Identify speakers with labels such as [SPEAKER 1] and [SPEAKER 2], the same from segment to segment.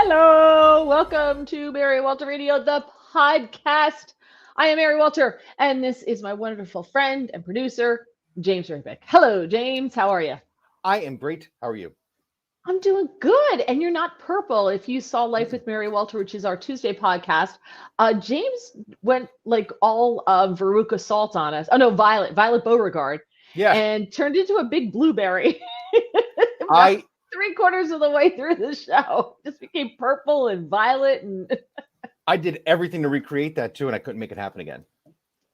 [SPEAKER 1] Hello, welcome to Mary Walter Radio, the podcast. I am Mary Walter, and this is my wonderful friend and producer, James Raybeck. Hello, James. How are you?
[SPEAKER 2] I am great. How are you?
[SPEAKER 1] I'm doing good, and you're not purple. If you saw Life with Mary Walter, which is our Tuesday podcast, James went like all Veruca Salt on us. Oh no, Violet Beauregard,
[SPEAKER 2] Yeah,
[SPEAKER 1] and turned into a big blueberry. About
[SPEAKER 2] I
[SPEAKER 1] 3/4 of the way through the show, just became purple and violet and
[SPEAKER 2] I did everything to recreate that too, and I couldn't make it happen again.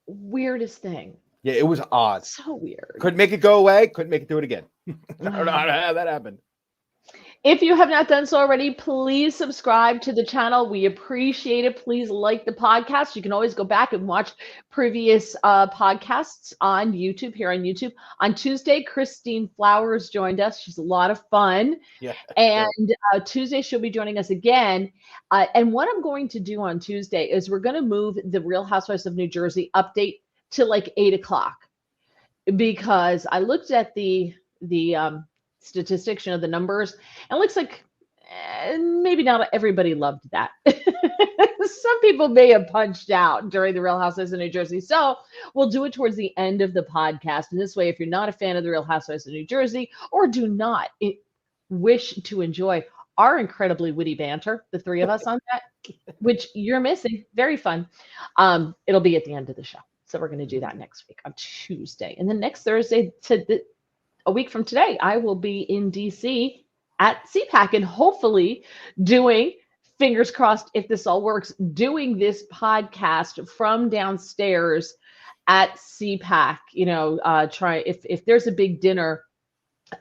[SPEAKER 1] weirdest thing.
[SPEAKER 2] Yeah, it was odd.
[SPEAKER 1] So weird.
[SPEAKER 2] Couldn't make it go away. Couldn't make it do it again. I don't know how that happened.
[SPEAKER 1] If you have not done so already, please subscribe to the channel. We appreciate it. Please like the podcast. You can always go back and watch previous podcasts on YouTube, here on YouTube. On Tuesday, Christine Flowers joined us. She's a lot of fun.
[SPEAKER 2] Yeah,
[SPEAKER 1] And Tuesday, she'll be joining us again. And what I'm going to do on Tuesday is we're going to move the Real Housewives of New Jersey update to like 8 o'clock, because I looked at the statistics, the numbers, and it looks like maybe not everybody loved that. Some people may have punched out during the Real Housewives of New Jersey. So we'll do it towards the end of the podcast. And this way, if you're not a fan of the Real Housewives of New Jersey, or do not wish to enjoy our incredibly witty banter, the three of us on that, which you're missing, very fun, it'll be at the end of the show. So we're going to do that next week on Tuesday. And then next Thursday, a week from today, I will be in DC at CPAC, and hopefully doing, fingers crossed if this all works, doing this podcast from downstairs at CPAC. Try if there's a big dinner,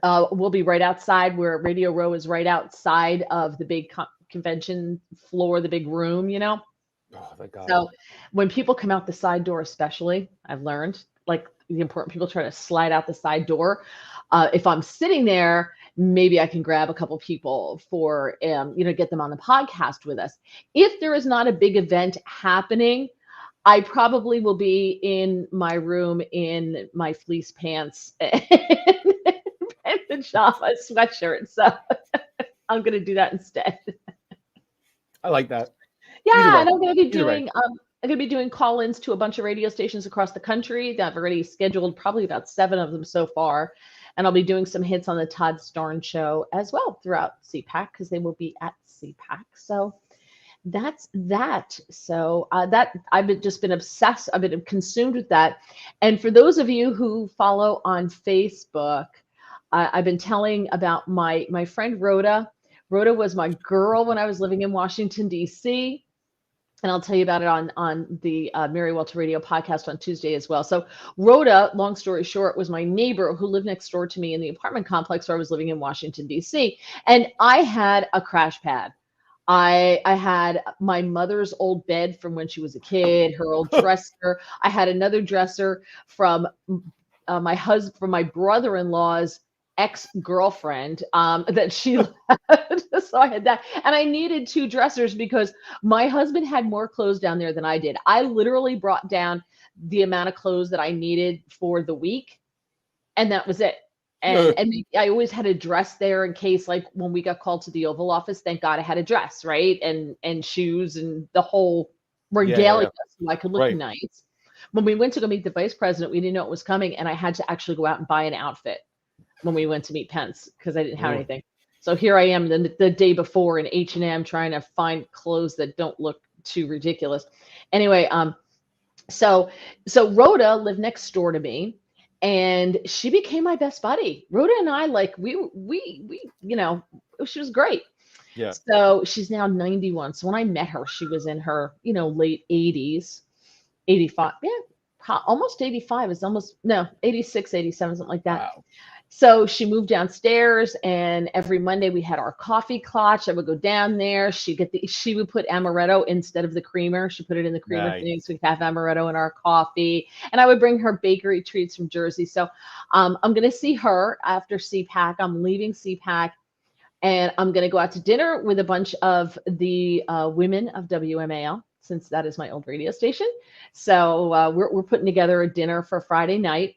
[SPEAKER 1] we'll be right outside, where Radio Row is right outside of the big convention floor, the big room,
[SPEAKER 2] Oh, thank God.
[SPEAKER 1] So when people come out the side door, especially, I've learned, like, the important people try to slide out the side door. If I'm sitting there, maybe I can grab a couple people for, get them on the podcast with us. If there is not a big event happening, I probably will be in my room in my fleece pants and pajama sweatshirt. So I'm going to do that instead.
[SPEAKER 2] I like that.
[SPEAKER 1] Yeah, and I'm going to be doing call-ins to a bunch of radio stations across the country that I've already scheduled, probably about 7 of them so far. And I'll be doing some hits on the Todd Starn show as well throughout CPAC, because they will be at CPAC. So that's that. So that I've just been obsessed. I've been consumed with that. And for those of you who follow on Facebook, I've been telling about my friend Rhoda. Rhoda was my girl when I was living in Washington, D.C., and I'll tell you about it on the Mary Walter Radio podcast on Tuesday as well. So Rhoda, long story short, was my neighbor who lived next door to me in the apartment complex where I was living in Washington, D.C. And I had a crash pad. I had my mother's old bed from when she was a kid, her old dresser. I had another dresser from my brother-in-law's ex-girlfriend that she left. So I had that, and I needed 2 dressers because my husband had more clothes down there than I did. I literally brought down the amount of clothes that I needed for the week, and that was it. And I always had a dress there in case, like, when we got called to the Oval Office, thank God I had a dress, right? And shoes and the whole regalia, so I could look nice. When we went to go meet the vice president, we didn't know it was coming, and I had to actually go out and buy an outfit when we went to meet Pence, because I didn't have anything. So here I am the day before in H&M trying to find clothes that don't look too ridiculous. Anyway, so Rhoda lived next door to me, and she became my best buddy. Rhoda and I, like, we she was great.
[SPEAKER 2] Yeah.
[SPEAKER 1] So she's now 91. So when I met her, she was in her, late 80s, 85. Yeah, almost 85. It's almost, no, 86, 87, something like that.
[SPEAKER 2] Wow.
[SPEAKER 1] So she moved downstairs, and every Monday we had our coffee clutch. I would go down there. She would put amaretto instead of the creamer. She put it in the creamer thing, so we could have amaretto in our coffee. And I would bring her bakery treats from Jersey. So I'm going to see her after CPAC. I'm leaving CPAC, and I'm going to go out to dinner with a bunch of the women of WMAL, since that is my old radio station. So we're putting together a dinner for Friday night.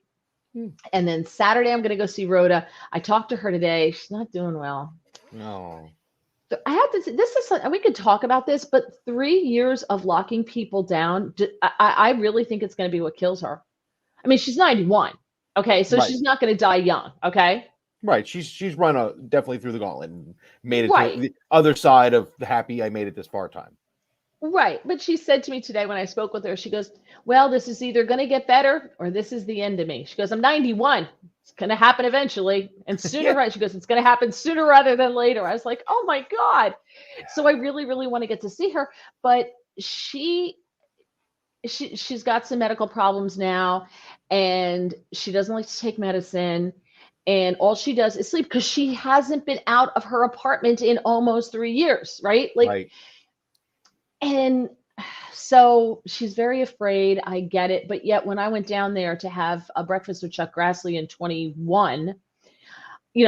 [SPEAKER 1] And then Saturday, I'm going to go see Rhoda. I talked to her today. She's not doing well.
[SPEAKER 2] No.
[SPEAKER 1] I have to say, this is, we could talk about this, but 3 years of locking people down, I really think it's going to be what kills her. I mean, she's 91. Okay. So
[SPEAKER 2] Right.
[SPEAKER 1] she's not going to die young. Okay.
[SPEAKER 2] Right. She's run definitely through the gauntlet and made it
[SPEAKER 1] Right.
[SPEAKER 2] to the other side of the happy I made it this far time.
[SPEAKER 1] Right. But she said to me today when I spoke with her, she goes, well, this is either going to get better or this is the end of me. She goes, I'm 91. It's going to happen eventually. And sooner, right? She goes, it's going to happen sooner rather than later. I was like, oh my God. So I really, really want to get to see her. But she's got some medical problems now, and she doesn't like to take medicine. And all she does is sleep because she hasn't been out of her apartment in almost 3 years, right? Like,
[SPEAKER 2] right.
[SPEAKER 1] And so she's very afraid. I get it. But yet, when I went down there to have a breakfast with Chuck Grassley in 21, she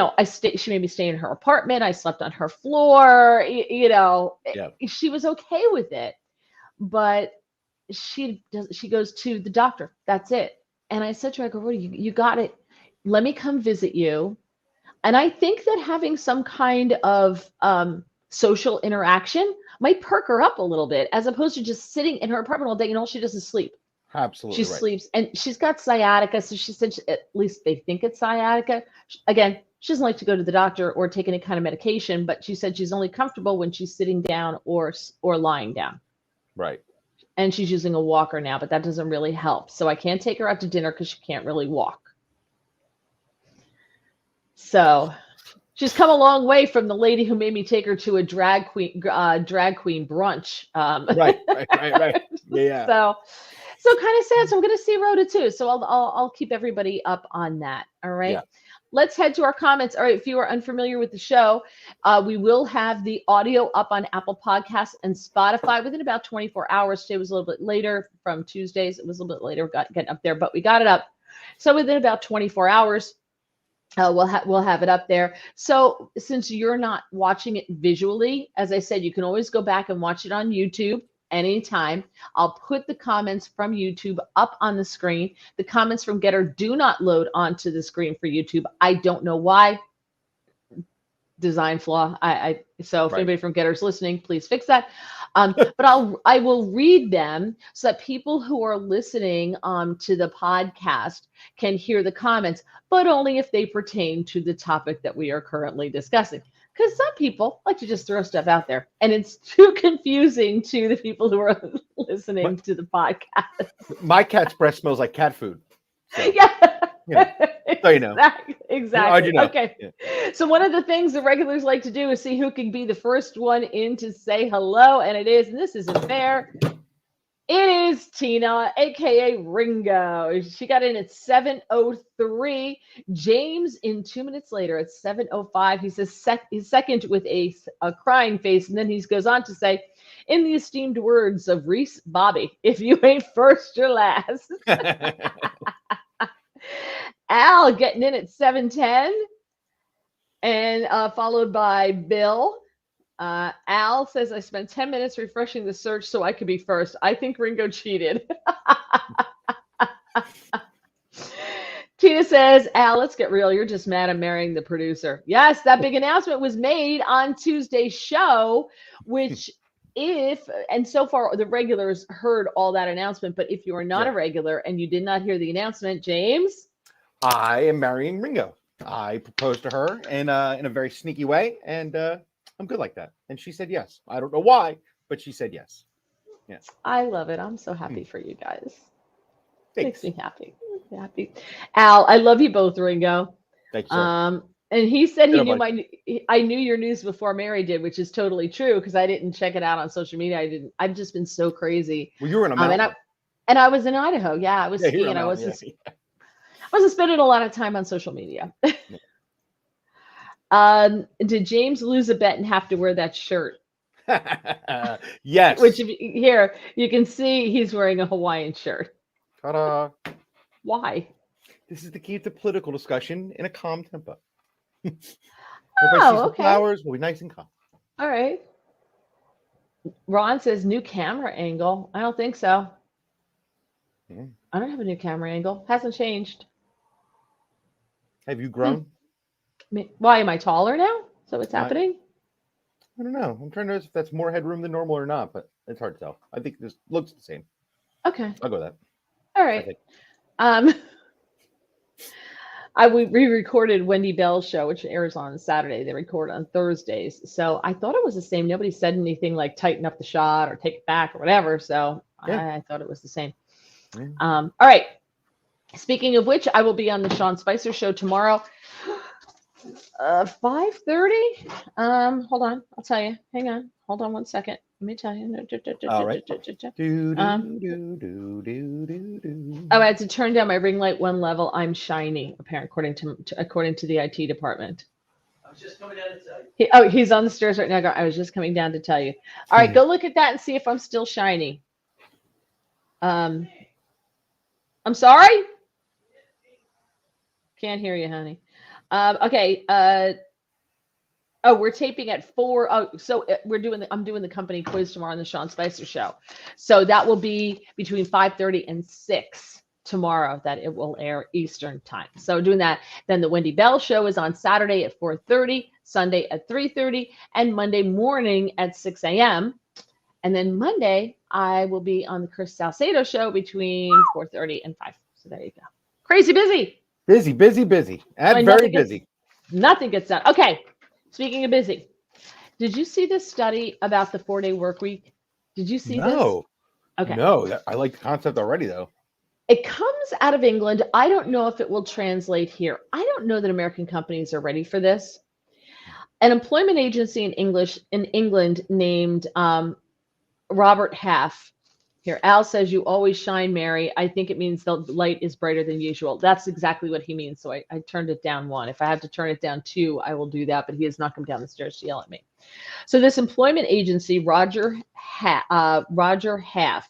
[SPEAKER 1] made me stay in her apartment. I slept on her floor.
[SPEAKER 2] Yeah.
[SPEAKER 1] She was okay with it. But she goes to the doctor. That's it. And I said to her, I go, Rhoda, you got it. Let me come visit you. And I think that having some kind of social interaction might perk her up a little bit, as opposed to just sitting in her apartment all day. And all she does is sleep.
[SPEAKER 2] Absolutely.
[SPEAKER 1] She sleeps, and she's got sciatica. So she said, at least they think it's sciatica. Again, she doesn't like to go to the doctor or take any kind of medication, but she said she's only comfortable when she's sitting down or lying down.
[SPEAKER 2] Right.
[SPEAKER 1] And she's using a walker now, but that doesn't really help. So I can't take her out to dinner because she can't really walk. So she's come a long way from the lady who made me take her to a drag queen brunch.
[SPEAKER 2] Right. Yeah.
[SPEAKER 1] So kind of sad. So I'm going to see Rhoda too. So I'll keep everybody up on that. All right. Yeah. Let's head to our comments. All right. If you are unfamiliar with the show, we will have the audio up on Apple Podcasts and Spotify within about 24 hours. Today was a little bit later from Tuesdays. It was a little bit later getting up there, but we got it up. So within about 24 hours, we'll have it up there. So since you're not watching it visually, as I said, you can always go back and watch it on YouTube anytime. I'll put the comments from YouTube up on the screen. The comments from Getter do not load onto the screen for YouTube. I don't know why. Design flaw. So if anybody from Getter's listening, please fix that. But I will read them so that people who are listening to the podcast can hear the comments, but only if they pertain to the topic that we are currently discussing. Because some people like to just throw stuff out there, and it's too confusing to the people who are listening to the podcast.
[SPEAKER 2] My cat's breath smells like cat food. So,
[SPEAKER 1] yeah.
[SPEAKER 2] So you know.
[SPEAKER 1] Exactly.
[SPEAKER 2] You know.
[SPEAKER 1] Okay. Yeah. So one of the things the regulars like to do is see who can be the first one in to say hello, and this isn't fair. It is Tina, aka Ringo. She got in at 7:03. James in 2 minutes later at 7:05. He says he's second with a crying face, and then he goes on to say, in the esteemed words of Reese Bobby, if you ain't first, you're last. Al getting in at 7:10, and followed by Bill. Al says, I spent 10 minutes refreshing the search so I could be first. I think Ringo cheated. Tina says, Al, let's get real. You're just mad I'm marrying the producer. Yes, that big announcement was made on Tuesday's show, which and so far the regulars heard all that announcement, but if you are not a regular and you did not hear the announcement, James?
[SPEAKER 2] I am marrying Ringo. I proposed to her in a very sneaky way, and I'm good like that. And she said yes. I don't know why, but she said yes. Yeah.
[SPEAKER 1] I love it. I'm so happy for you guys.
[SPEAKER 2] Thanks.
[SPEAKER 1] Makes me happy. Al, I love you both, Ringo.
[SPEAKER 2] Thank you, sir.
[SPEAKER 1] And he said I knew your news before Mary did, which is totally true because I didn't check it out on social media. I've just been so crazy.
[SPEAKER 2] Well, you were in a mountain.
[SPEAKER 1] And I was in Idaho. Yeah, I was skiing. I wasn't spending a lot of time on social media. Did James lose a bet and have to wear that shirt?
[SPEAKER 2] Yes.
[SPEAKER 1] Which here you can see he's wearing a Hawaiian shirt.
[SPEAKER 2] Ta-da.
[SPEAKER 1] Why?
[SPEAKER 2] This is the key to political discussion in a calm tempo.
[SPEAKER 1] Okay.
[SPEAKER 2] Flowers will be nice and calm.
[SPEAKER 1] All right. Ron says new camera angle. I don't think so.
[SPEAKER 2] Yeah.
[SPEAKER 1] I don't have a new camera angle. Hasn't changed.
[SPEAKER 2] Have you grown?
[SPEAKER 1] Why am I taller now? So what's happening?
[SPEAKER 2] I don't know. I'm trying to know if that's more headroom than normal or not, but it's hard to tell. I think this looks the same.
[SPEAKER 1] Okay.
[SPEAKER 2] I'll go with that.
[SPEAKER 1] All right. We re-recorded Wendy Bell's show, which airs on Saturday. They record on Thursdays. So I thought it was the same. Nobody said anything like tighten up the shot or take it back or whatever. So yeah. I thought it was the same. Yeah. All right. Speaking of which, I will be on the Sean Spicer show tomorrow. 5:30. Hold on. I'll tell you. Hang on. Hold on one second. Let me tell you.
[SPEAKER 2] All right.
[SPEAKER 1] I had to turn down my ring light one level. I'm shiny, apparently, according to the IT department.
[SPEAKER 3] I was just coming down to tell you.
[SPEAKER 1] He's on the stairs right now. I was just coming down to tell you. All right, go look at that and see if I'm still shiny. I'm sorry? Can't hear you, honey. Okay. We're taping at 4. Oh, so I'm doing the company quiz tomorrow on the Sean Spicer show. So that will be between 5:30 and 6 tomorrow that it will air Eastern time. So doing that. Then the Wendy Bell show is on Saturday at 4:30, Sunday at 3:30, and Monday morning at 6 a.m. And then Monday, I will be on the Chris Salcedo show between 4:30 and 5. So there you go. Crazy busy.
[SPEAKER 2] Busy. And very busy.
[SPEAKER 1] Nothing gets done. Okay. Speaking of busy, did you see this study about the 4-day work week? Did you see this? Okay.
[SPEAKER 2] No, I like the concept already, though.
[SPEAKER 1] It comes out of England. I don't know if it will translate here. I don't know that American companies are ready for this. An employment agency in England named Robert Half. Here, Al says, you always shine, Mary. I think it means the light is brighter than usual. That's exactly what he means. So I turned it down 1. If I have to turn it down 2, I will do that. But he has not come down the stairs to yell at me. So this employment agency, Roger Half,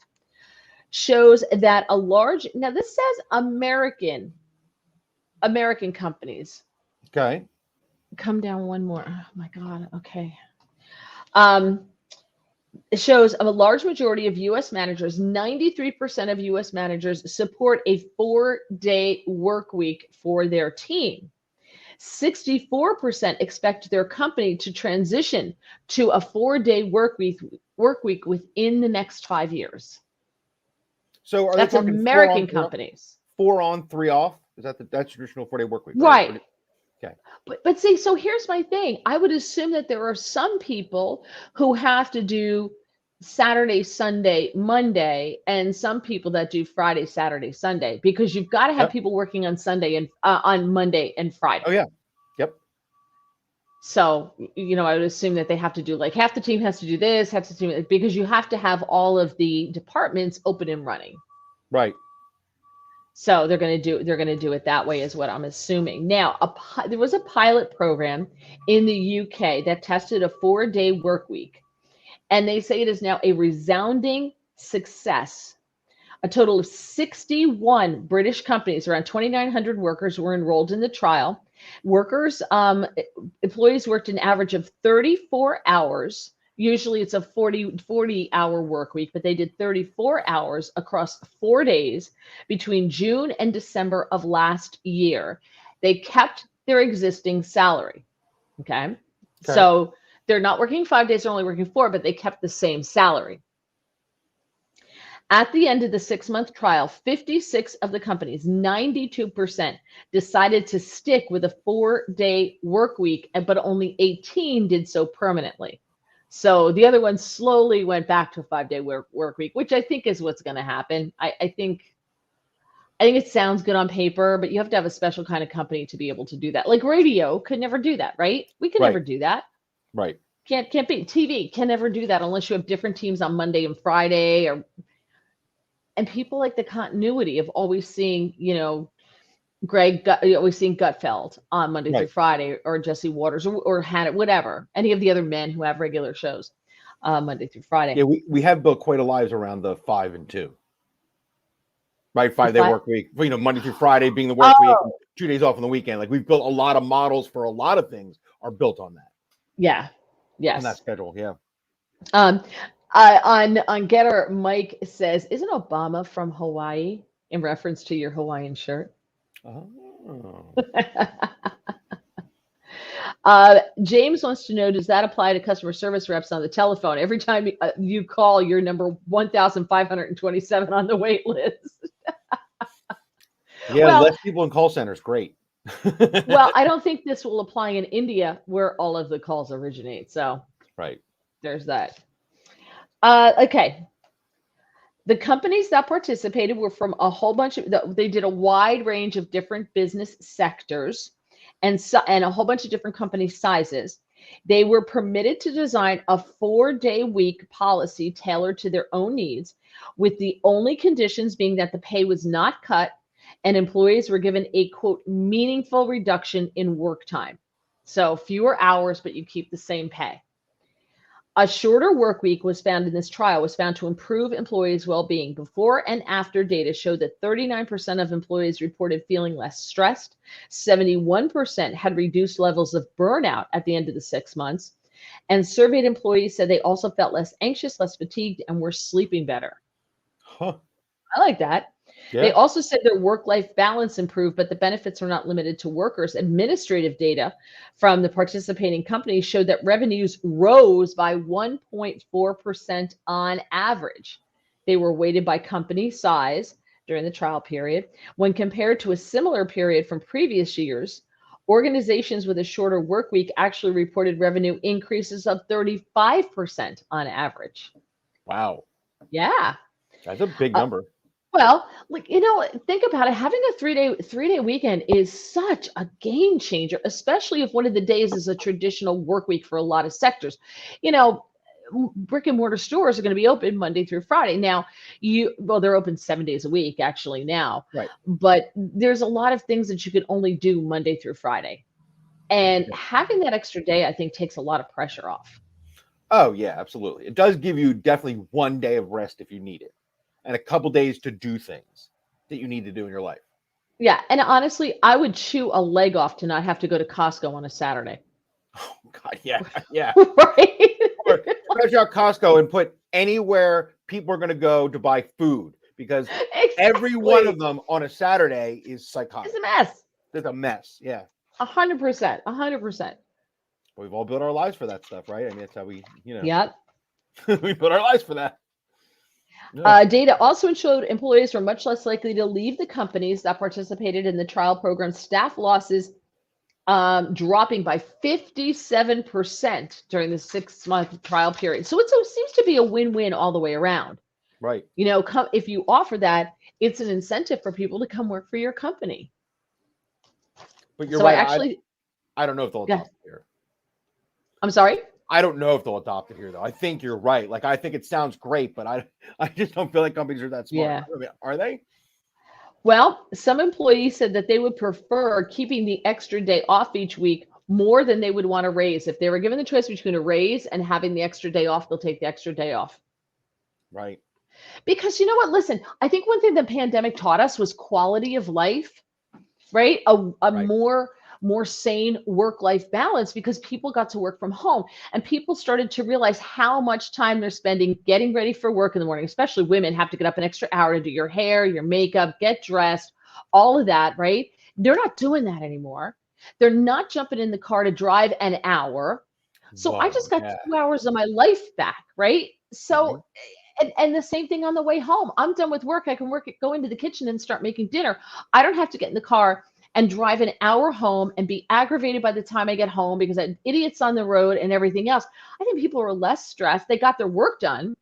[SPEAKER 1] shows that now this says American companies.
[SPEAKER 2] Okay.
[SPEAKER 1] Come down 1 more. Oh my God. Okay. It shows a large majority of U.S. managers, 93% of U.S. managers support a 4-day work week for their team. 64% expect their company to transition to a 4-day work week within the next 5 years.
[SPEAKER 2] So are
[SPEAKER 1] that's American companies.
[SPEAKER 2] 4 on, 3 off? Is that that's traditional 4-day work week?
[SPEAKER 1] Right.
[SPEAKER 2] Okay.
[SPEAKER 1] But see, so here's my thing. I would assume that there are some people who have to do Saturday, Sunday, Monday, and some people that do Friday, Saturday, Sunday, because you've got to have people working on Sunday and on Monday and Friday.
[SPEAKER 2] Oh yeah. Yep.
[SPEAKER 1] So, I would assume that they have to do like half the team has to do this, half the team, because you have to have all of the departments open and running.
[SPEAKER 2] Right.
[SPEAKER 1] So they're going to do it that way is what I'm assuming. Now, there was a pilot program in the UK that tested a 4-day work week, and they say it is now a resounding success. A total of 61 British companies, around 2,900 workers were enrolled in the trial. Employees worked an average of 34 hours. Usually it's a 40-hour work week, but they did 34 hours across 4 days between June and December of last year. They kept their existing salary. Okay. So they're not working 5 days, they're only working 4, but they kept the same salary. At the end of the 6-month trial, 56 of the companies, 92%, decided to stick with a 4-day work week, but only 18 did so permanently. So the other ones slowly went back to a 5-day work week, which I think is what's going to happen. I think it sounds good on paper, but you have to have a special kind of company to be able to do that. Like radio could never do that, right? We could never do that.
[SPEAKER 2] Right.
[SPEAKER 1] Can't be. TV can never do that unless you have different teams on Monday and Friday, and people like the continuity of always seeing, always seeing Gutfeld on Monday through Friday, or Jesse Waters, or Hannah, whatever. Any of the other men who have regular shows Monday through Friday.
[SPEAKER 2] Yeah, we have built quite a lives around the 5 and 2. Right, 5-day work week. Monday through Friday being the work week, 2 days off on the weekend. Like we've built a lot of models for a lot of things are built on that.
[SPEAKER 1] Yeah. Yes.
[SPEAKER 2] On that schedule. Yeah.
[SPEAKER 1] On Getter, Mike says, "Isn't Obama from Hawaii?" In reference to your Hawaiian shirt.
[SPEAKER 2] Oh.
[SPEAKER 1] James wants to know, does that apply to customer service reps on the telephone? Every time you call, you're number 1,527 on the wait list.
[SPEAKER 2] Yeah,
[SPEAKER 1] Well,
[SPEAKER 2] less people in call centers. Great.
[SPEAKER 1] well, I don't think this will apply in India where all of the calls originate. So
[SPEAKER 2] right.
[SPEAKER 1] There's that. Okay. The companies that participated were from a whole bunch of, they did a wide range of different business sectors and a whole bunch of different company sizes. They were permitted to design a 4-day week policy tailored to their own needs, with the only conditions being that the pay was not cut and employees were given a, quote, meaningful reduction in work time. So fewer hours, but you keep the same pay. A shorter work week was found in this trial, was found to improve employees' well-being. Before and after data showed that 39% of employees reported feeling less stressed. 71% had reduced levels of burnout at the end of the 6 months. And surveyed employees said they also felt less anxious, less fatigued, and were sleeping better.
[SPEAKER 2] Huh.
[SPEAKER 1] I like that.
[SPEAKER 2] Yeah.
[SPEAKER 1] They also said their work-life balance improved, but the benefits are not limited to workers. Administrative data from the participating companies showed that revenues rose by 1.4% on average. They were weighted by company size during the trial period. When compared to a similar period from previous years, organizations with a shorter work week actually reported revenue increases of 35% on average.
[SPEAKER 2] Wow.
[SPEAKER 1] Yeah.
[SPEAKER 2] That's a big number.
[SPEAKER 1] Well, like, think about it. Having a three-day weekend is such a game changer, especially if one of the days is a traditional work week for a lot of sectors. Brick and mortar stores are going to be open Monday through Friday. Now, they're open 7 days a week actually now.
[SPEAKER 2] Right.
[SPEAKER 1] But there's a lot of things that you can only do Monday through Friday. And having that extra day, I think, takes a lot of pressure off.
[SPEAKER 2] Oh, yeah, absolutely. It does give you definitely 1 day of rest if you need it, and a couple days to do things that you need to do in your life.
[SPEAKER 1] Yeah. And honestly, I would chew a leg off to not have to go to Costco on a Saturday.
[SPEAKER 2] Oh, God. Yeah. Yeah.
[SPEAKER 1] Right.
[SPEAKER 2] Or stretch out Costco and put anywhere people are going to go to buy food, because every one of them on a Saturday is psychotic.
[SPEAKER 1] It's a mess.
[SPEAKER 2] It's a mess. Yeah.
[SPEAKER 1] 100%. 100%.
[SPEAKER 2] We've all built our lives for that stuff, right? I mean, that's how we,
[SPEAKER 1] Yep.
[SPEAKER 2] we built our lives for that.
[SPEAKER 1] Data also showed employees were much less likely to leave the companies that participated in the trial program. Staff losses dropping by 57% during the 6-month trial period. So it seems to be a win-win all the way around.
[SPEAKER 2] Right.
[SPEAKER 1] If you offer that, it's an incentive for people to come work for your company.
[SPEAKER 2] But you're right.
[SPEAKER 1] I
[SPEAKER 2] don't know if they'll adopt it here.
[SPEAKER 1] I'm sorry?
[SPEAKER 2] I don't know if they'll adopt it here, though. I think you're right. Like, I think it sounds great, but I just don't feel like companies are that smart.
[SPEAKER 1] Yeah.
[SPEAKER 2] I mean, are they?
[SPEAKER 1] Well, some employees said that they would prefer keeping the extra day off each week more than they would want to raise. If they were given the choice between a raise and having the extra day off, they'll take the extra day off.
[SPEAKER 2] Right.
[SPEAKER 1] Because you know what? Listen, I think one thing the pandemic taught us was quality of life, right? A more sane work-life balance, because people got to work from home and people started to realize how much time they're spending getting ready for work in the morning. Especially women have to get up an extra hour to do your hair, your makeup, get dressed, all of that, right? They're not doing that anymore. They're not jumping in the car to drive an hour. So I just got 2 hours of my life back, right? So, and the same thing on the way home. I'm done with work. I can go into the kitchen and start making dinner. I don't have to get in the car and drive an hour home and be aggravated by the time I get home because I had idiots on the road and everything else. I think people were less stressed. They got their work done,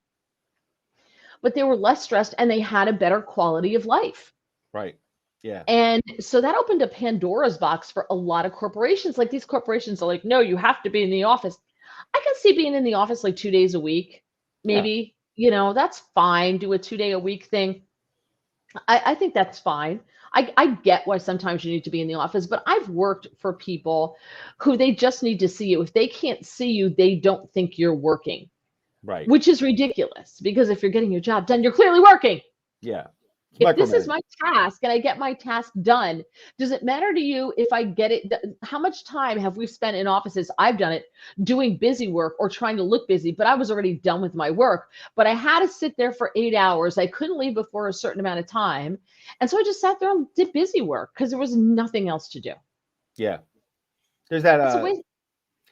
[SPEAKER 1] but they were less stressed and they had a better quality of life.
[SPEAKER 2] Right. Yeah.
[SPEAKER 1] And so that opened a Pandora's box for a lot of corporations. Like, these corporations are like, no, you have to be in the office. I can see being in the office like 2 days a week, maybe, that's fine. Do a 2-day a week thing. I think that's fine. I get why sometimes you need to be in the office, but I've worked for people who they just need to see you. If they can't see you, they don't think you're working.
[SPEAKER 2] Right.
[SPEAKER 1] Which is ridiculous, because if you're getting your job done, you're clearly working.
[SPEAKER 2] Yeah.
[SPEAKER 1] If this is my task and I get my task done, does it matter to you if I get it? How much time have we spent in offices? I've done it doing busy work or trying to look busy, but I was already done with my work. But I had to sit there for 8 hours. I couldn't leave before a certain amount of time. And so I just sat there and did busy work because there was nothing else to do.
[SPEAKER 2] Yeah. There's that.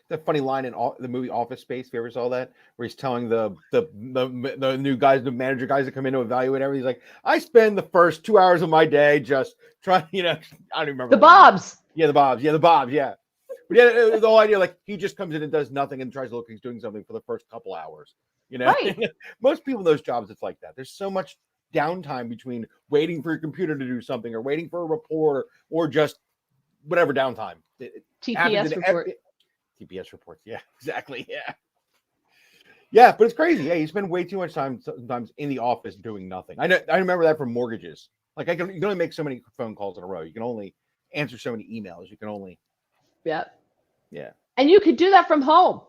[SPEAKER 2] that funny line in the movie Office Space. If you ever saw that, where he's telling the new guys, the manager guys that come in to evaluate everything. He's like, I spend the first 2 hours of my day just trying, I don't even remember.
[SPEAKER 1] The Bobs.
[SPEAKER 2] Yeah, the Bobs. Yeah, the Bobs. Yeah. But yeah, the whole idea, like, he just comes in and does nothing and tries to look like he's doing something for the first couple hours.
[SPEAKER 1] Right.
[SPEAKER 2] Most people in those jobs, it's like that. There's so much downtime between waiting for your computer to do something or waiting for a report or just whatever downtime.
[SPEAKER 1] TPS report.
[SPEAKER 2] TPS reports. Yeah, exactly. Yeah. Yeah, but it's crazy. Yeah, you spend way too much time sometimes in the office doing nothing. I remember that from mortgages. Like, you can only make so many phone calls in a row. You can only answer so many emails. You can only.
[SPEAKER 1] Yeah.
[SPEAKER 2] Yeah.
[SPEAKER 1] And you could do that from home.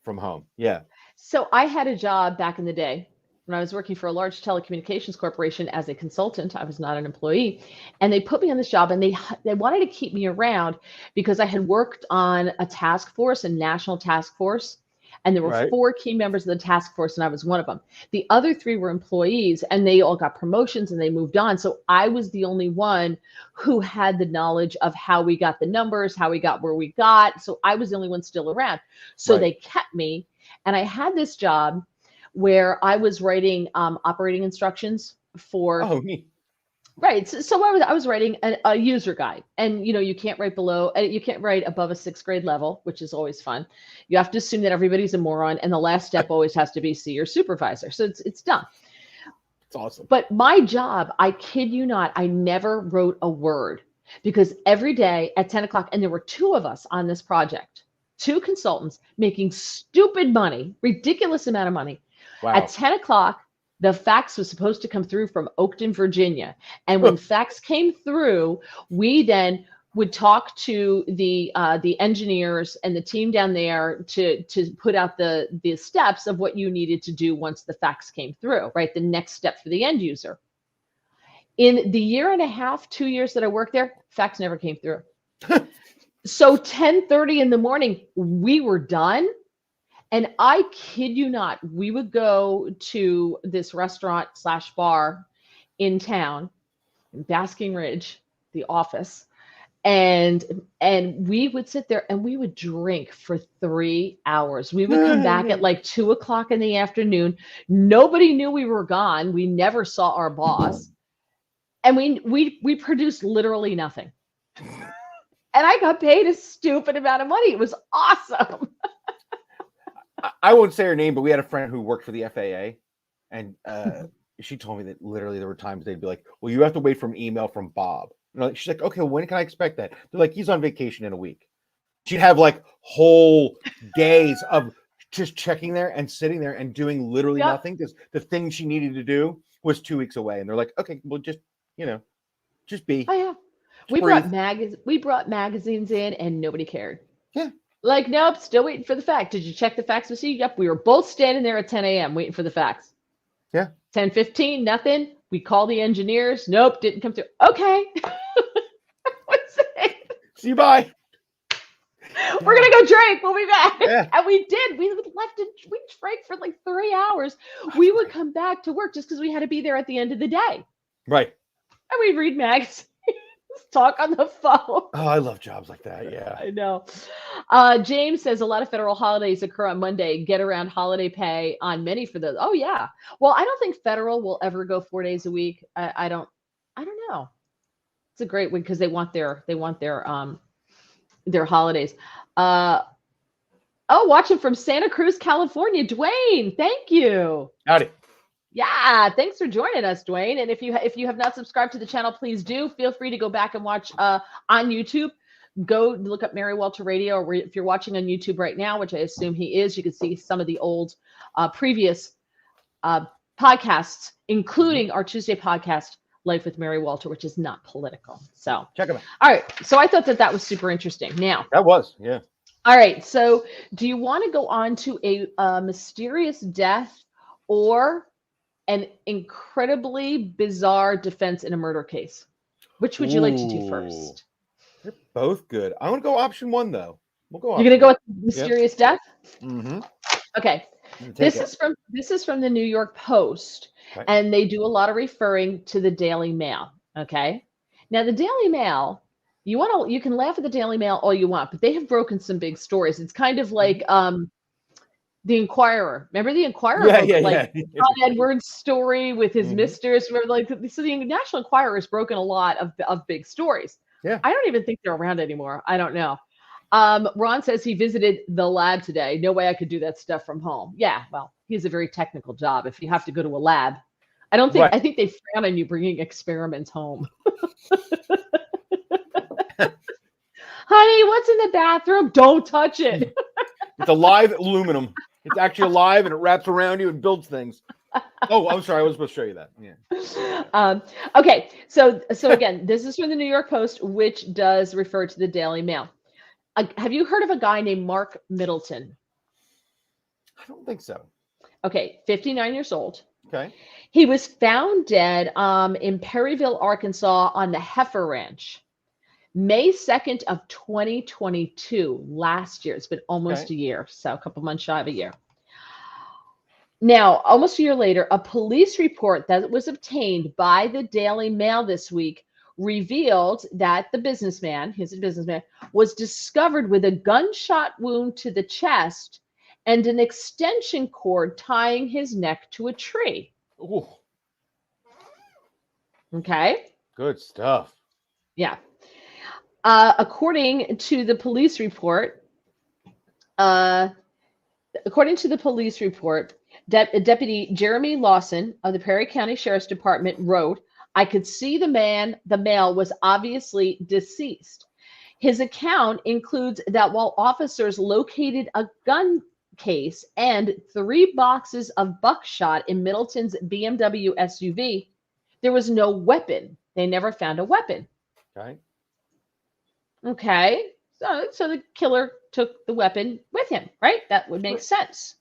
[SPEAKER 2] From home. Yeah.
[SPEAKER 1] So I had a job back in the day when I was working for a large telecommunications corporation as a consultant. I was not an employee, and they put me on this job, and they wanted to keep me around because I had worked on a task force, a national task force, and there were 4 key members of the task force, and I was one of them. The other 3 were employees, and they all got promotions and they moved on. So I was the only one who had the knowledge of how we got the numbers, how we got where we got. So I was the only one still around. So they kept me, and I had this job where I was writing operating instructions for.
[SPEAKER 2] Oh, neat.
[SPEAKER 1] Right. So I was writing a user guide, and you can't write above a 6th grade level, which is always fun. You have to assume that everybody's a moron, and the last step always has to be see your supervisor. So it's done.
[SPEAKER 2] It's awesome.
[SPEAKER 1] But my job, I kid you not, I never wrote a word, because every day at 10 o'clock, and there were 2 of us on this project, 2 consultants making stupid money, ridiculous amount of money.
[SPEAKER 2] Wow.
[SPEAKER 1] At 10 o'clock, the fax was supposed to come through from Oakton, Virginia. And when fax came through, we then would talk to the engineers and the team down there to put out the steps of what you needed to do once the fax came through, right? The next step for the end user. In the 2 years that I worked there, fax never came through. So 10:30 in the morning, we were done. And I kid you not, we would go to this restaurant/bar in town, in Basking Ridge, the office, and we would sit there and we would drink for 3 hours. We would come back at like 2 o'clock in the afternoon. Nobody knew we were gone. We never saw our boss, and we produced literally nothing. And I got paid a stupid amount of money. It was awesome.
[SPEAKER 2] I won't say her name, but we had a friend who worked for the FAA, and she told me that literally there were times they'd be like, well, you have to wait for an email from Bob. She's like, okay, when can I expect that? They're like, he's on vacation in a week. She'd have like whole days of just checking there and sitting there and doing literally nothing, because the thing she needed to do was 2 weeks away. And they're like, okay, well, just be.
[SPEAKER 1] Oh, yeah. We brought magazines in, and nobody cared.
[SPEAKER 2] Yeah.
[SPEAKER 1] Like, nope, still waiting for the fax. Did you check the fax receipt? Yep, we were both standing there at 10 a.m. waiting for the fax.
[SPEAKER 2] Yeah.
[SPEAKER 1] 10:15, nothing. We call the engineers. Nope, didn't come through. Okay. What's it?
[SPEAKER 2] See you, bye.
[SPEAKER 1] We're going to go drink. We'll be back.
[SPEAKER 2] Yeah.
[SPEAKER 1] And we did. We drank for like 3 hours. We would come back to work just because we had to be there at the end of the day.
[SPEAKER 2] Right.
[SPEAKER 1] And we'd read magazines. Talk on the phone.
[SPEAKER 2] Oh, I love jobs like that. Yeah.
[SPEAKER 1] I know. James says a lot of federal holidays occur on Monday. Get around holiday pay on many for those. Oh yeah. Well, I don't think federal will ever go 4 days a week. I don't know. It's a great one because they want their holidays. Watching from Santa Cruz, California, Dwayne. Thank you.
[SPEAKER 2] Howdy.
[SPEAKER 1] Yeah, thanks for joining us, Dwayne. And if you have not subscribed to the channel, please do. Feel free to go back and watch on YouTube. Go look up Mary Walter Radio, or if you're watching on YouTube right now, which I assume he is, you can see some of the old previous podcasts, including our Tuesday podcast, Life with Mary Walter, which is not political. So
[SPEAKER 2] check them out.
[SPEAKER 1] All right. So I thought that was super interesting. Now
[SPEAKER 2] that was, yeah.
[SPEAKER 1] All right. So do you want to go on to a mysterious death or an incredibly bizarre defense in a murder case? Which would you like to do first?
[SPEAKER 2] They're both good. I want to go option 1 though. We'll go.
[SPEAKER 1] You're gonna go with mysterious death.
[SPEAKER 2] Mm-hmm.
[SPEAKER 1] Okay. This is from the New York Post, and they do a lot of referring to the Daily Mail. Okay. Now the Daily Mail, You can laugh at the Daily Mail all you want, but they have broken some big stories. It's kind of like the Inquirer. Remember the Inquirer? John Edwards' story with his mistress. Remember, so the National Enquirer has broken a lot of big stories.
[SPEAKER 2] Yeah.
[SPEAKER 1] I don't even think they're around anymore. I don't know. Ron says he visited the lab today. No way I could do that stuff from home. Yeah, well, he has a very technical job. If you have to go to a lab, I think they frown on you bringing experiments home. Honey, what's in the bathroom? Don't touch it.
[SPEAKER 2] It's alive aluminum. It's actually alive and it wraps around you and builds things. Oh, I'm sorry. I was supposed to show you that. Yeah.
[SPEAKER 1] Okay. So again, this is from the New York Post, which does refer to the Daily Mail. Have you heard of a guy named Mark Middleton?
[SPEAKER 2] I don't think so.
[SPEAKER 1] Okay. 59 years old.
[SPEAKER 2] Okay.
[SPEAKER 1] He was found dead in Perryville, Arkansas on the Heifer Ranch. May 2nd of 2022, last year. It's been almost a year, so a couple months shy of a year. Now, almost a year later, a police report that was obtained by the Daily Mail this week revealed that the businessman, he's a businessman, was discovered with a gunshot wound to the chest and an extension cord tying his neck to a tree.
[SPEAKER 2] Ooh.
[SPEAKER 1] Okay.
[SPEAKER 2] Good stuff.
[SPEAKER 1] Yeah. According to the police report, Deputy Jeremy Lawson of the Perry County Sheriff's Department wrote, "I could see the male was obviously deceased. His account includes that while officers located a gun case and 3 boxes of buckshot in Middleton's BMW SUV, there was no weapon. They never found a weapon." Okay. So the killer took the weapon with him, right? That would make sense.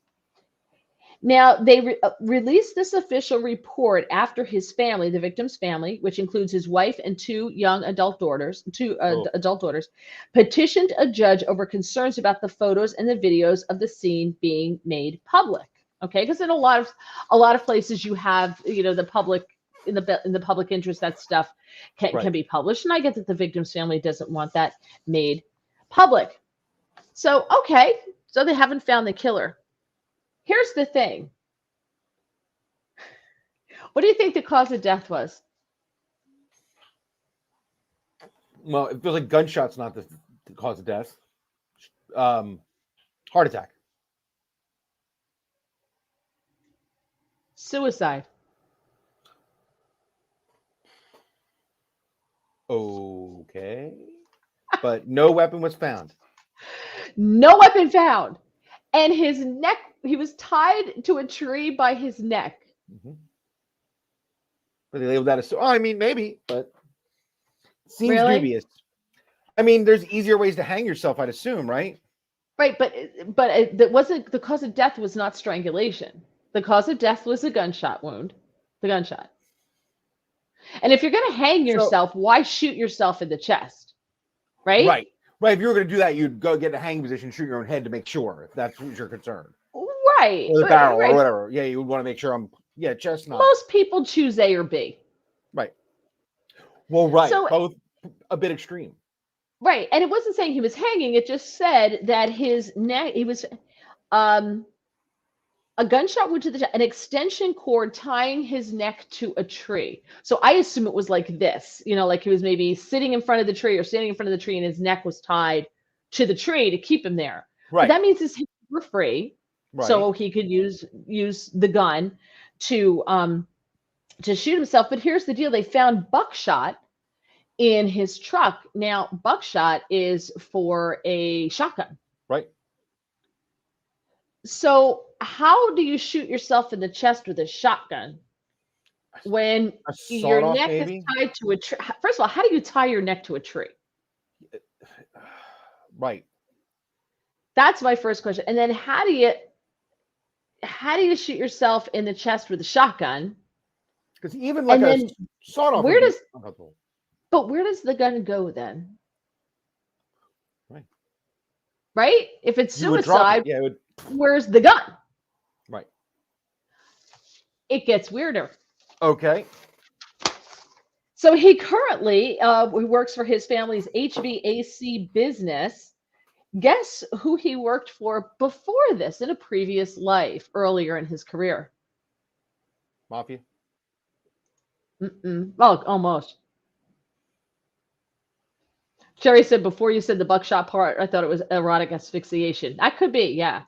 [SPEAKER 1] Now, they released this official report after his family, the victim's family, which includes his wife and 2 young adult daughters, petitioned a judge over concerns about the photos and the videos of the scene being made public. Okay, because in a lot of places you have, the public in the public interest, that stuff can be published, and I get that the victim's family doesn't want that made public. So so they haven't found the killer. Here's the thing. What do you think the cause of death was?
[SPEAKER 2] Well, it feels like gunshots not the cause of death. Heart attack.
[SPEAKER 1] Suicide.
[SPEAKER 2] Okay. But no weapon was found.
[SPEAKER 1] No weapon found. And his neck, he was tied to a tree by his neck.
[SPEAKER 2] But they labeled that as, maybe, but seems
[SPEAKER 1] really?
[SPEAKER 2] Dubious. I mean, there's easier ways to hang yourself, I'd assume, right?
[SPEAKER 1] Right, but it wasn't, the cause of death was not strangulation. The cause of death was a gunshot wound, the gunshot. And if you're going to hang yourself, why shoot yourself in the chest? Right.
[SPEAKER 2] If you were going to do that, you'd go get a hanging position, shoot your own head to make sure, if that's what you're concerned.
[SPEAKER 1] Right.
[SPEAKER 2] Or the barrel or whatever. Yeah, you would want to make sure chest not.
[SPEAKER 1] Most people choose A or B.
[SPEAKER 2] Right. Well, right. So, both a bit extreme.
[SPEAKER 1] Right. And it wasn't saying he was hanging. It just said that his neck, he was a gunshot wound to an extension cord tying his neck to a tree. So I assume it was like this, like he was maybe sitting in front of the tree or standing in front of the tree and his neck was tied to the tree to keep him there. Right. But that means his hands were free. Right. So he could use the gun to shoot himself. But here's the deal. They found buckshot in his truck. Now, buckshot is for a shotgun.
[SPEAKER 2] Right.
[SPEAKER 1] So how do you shoot yourself in the chest with a shotgun when your neck is tied to a tree? First of all, how do you tie your neck to a tree?
[SPEAKER 2] Right.
[SPEAKER 1] That's my first question. And then how do you shoot yourself in the chest with a shotgun?
[SPEAKER 2] Because even like a sawed-off.
[SPEAKER 1] Where does the gun go then? Right? If it's suicide, where's the gun?
[SPEAKER 2] Right.
[SPEAKER 1] It gets weirder.
[SPEAKER 2] Okay.
[SPEAKER 1] So he currently he works for his family's HVAC business. Guess who he worked for before this in a previous life earlier in his career?
[SPEAKER 2] Mafia.
[SPEAKER 1] Well, almost. Sherry said before you said the buckshot part, I thought it was erotic asphyxiation. That could be, yeah.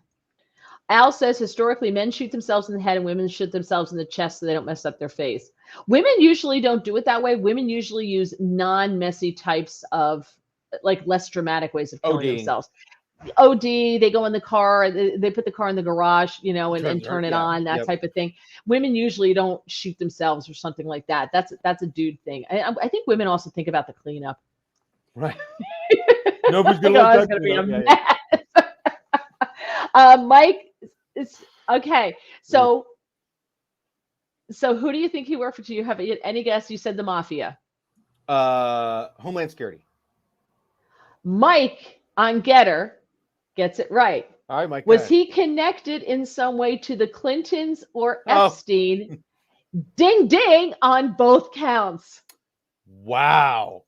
[SPEAKER 1] Al says historically men shoot themselves in the head and women shoot themselves in the chest so they don't mess up their face. Women usually don't do it that way. Women usually use non-messy types of like less dramatic ways of killing themselves. OD, they go in the car, they put the car in the garage, and turn it on, that type of thing. Women usually don't shoot themselves or something like that. That's a dude thing. I think women also think about the cleanup.
[SPEAKER 2] Right. Nobody's gonna
[SPEAKER 1] be a mess. Mike, it's okay. So who do you think he worked for? Do you have any guess? You said the mafia.
[SPEAKER 2] Homeland Security.
[SPEAKER 1] Mike on Getter gets it right.
[SPEAKER 2] All right, Mike.
[SPEAKER 1] Was he connected in some way to the Clintons or Epstein? Ding, ding on both counts.
[SPEAKER 2] Wow.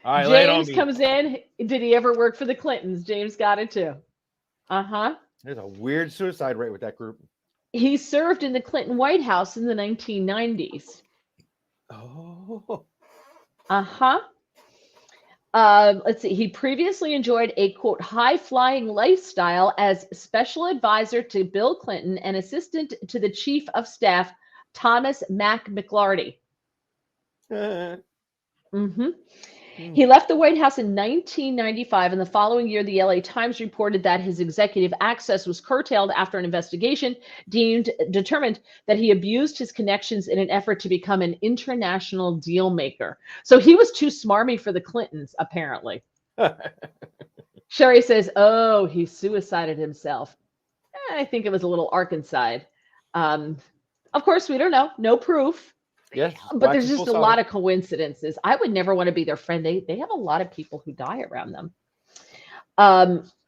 [SPEAKER 2] All right,
[SPEAKER 1] James comes in. Did he ever work for the Clintons? James got it too.
[SPEAKER 2] There's a weird suicide rate with that group.
[SPEAKER 1] He served in the Clinton White House in the 1990s.
[SPEAKER 2] Oh.
[SPEAKER 1] Let's see. He previously enjoyed a, quote, high-flying lifestyle as special advisor to Bill Clinton and assistant to the chief of staff, Thomas McLarty. He left the White House in 1995, and the following year, the LA Times reported that his executive access was curtailed after an investigation determined that he abused his connections in an effort to become an international deal maker. So he was too smarmy for the Clintons, apparently. Sherry says, oh, he suicided himself. I think it was a little Arkancide. Of course, we don't know. No proof.
[SPEAKER 2] Yes,
[SPEAKER 1] but there's just a lot of coincidences. I would never want to be their friend. They have a lot of people who die around them.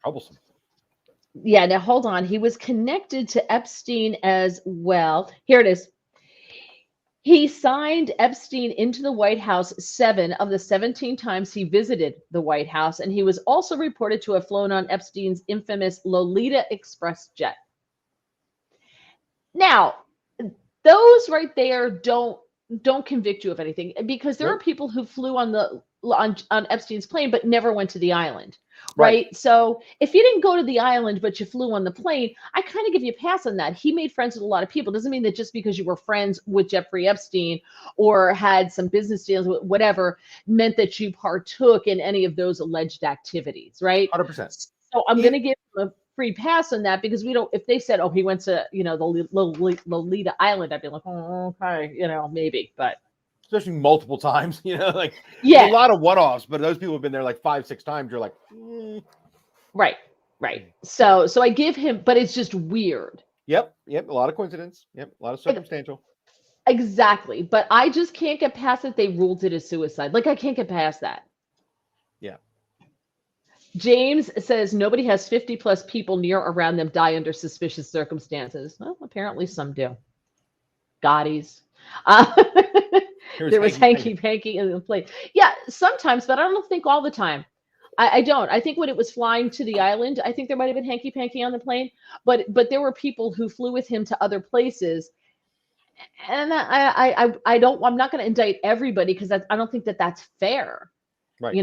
[SPEAKER 2] Troublesome.
[SPEAKER 1] Yeah, now hold on. He was connected to Epstein as well. Here it is. He signed Epstein into the White House 7 of the 17 times he visited the White House, and he was also reported to have flown on Epstein's infamous Lolita Express jet. Now, those right there don't convict you of anything, because there are people who flew on Epstein's plane but never went to the island, right? So if you didn't go to the island but you flew on the plane, I kind of give you a pass on that. He made friends with a lot of people. Doesn't mean that just because you were friends with Jeffrey Epstein or had some business deals with whatever meant that you partook in any of those alleged activities, right?
[SPEAKER 2] 100%.
[SPEAKER 1] So I'm going to give him a free pass on that, because we don't, if they said, oh, he went to, the Lolita Island, I'd be like, oh, okay, maybe, but.
[SPEAKER 2] Especially multiple times, a lot of one-offs, but those people have been there like 5-6 times. You're like,
[SPEAKER 1] Right. So I give him, but it's just weird.
[SPEAKER 2] Yep. A lot of coincidence. Yep. A lot of circumstantial.
[SPEAKER 1] Exactly. But I just can't get past that they ruled it as suicide. Like, I can't get past that.
[SPEAKER 2] Yeah.
[SPEAKER 1] James says nobody has 50 plus people near or around them die under suspicious circumstances. Well, apparently some do. Gotti's. There was hanky-panky in the plane. Yeah, sometimes, but I don't think all the time. I don't. I think when it was flying to the island, I think there might have been hanky-panky on the plane. But there were people who flew with him to other places. And I'm not going to indict everybody, because I don't think that that's fair.
[SPEAKER 2] Right.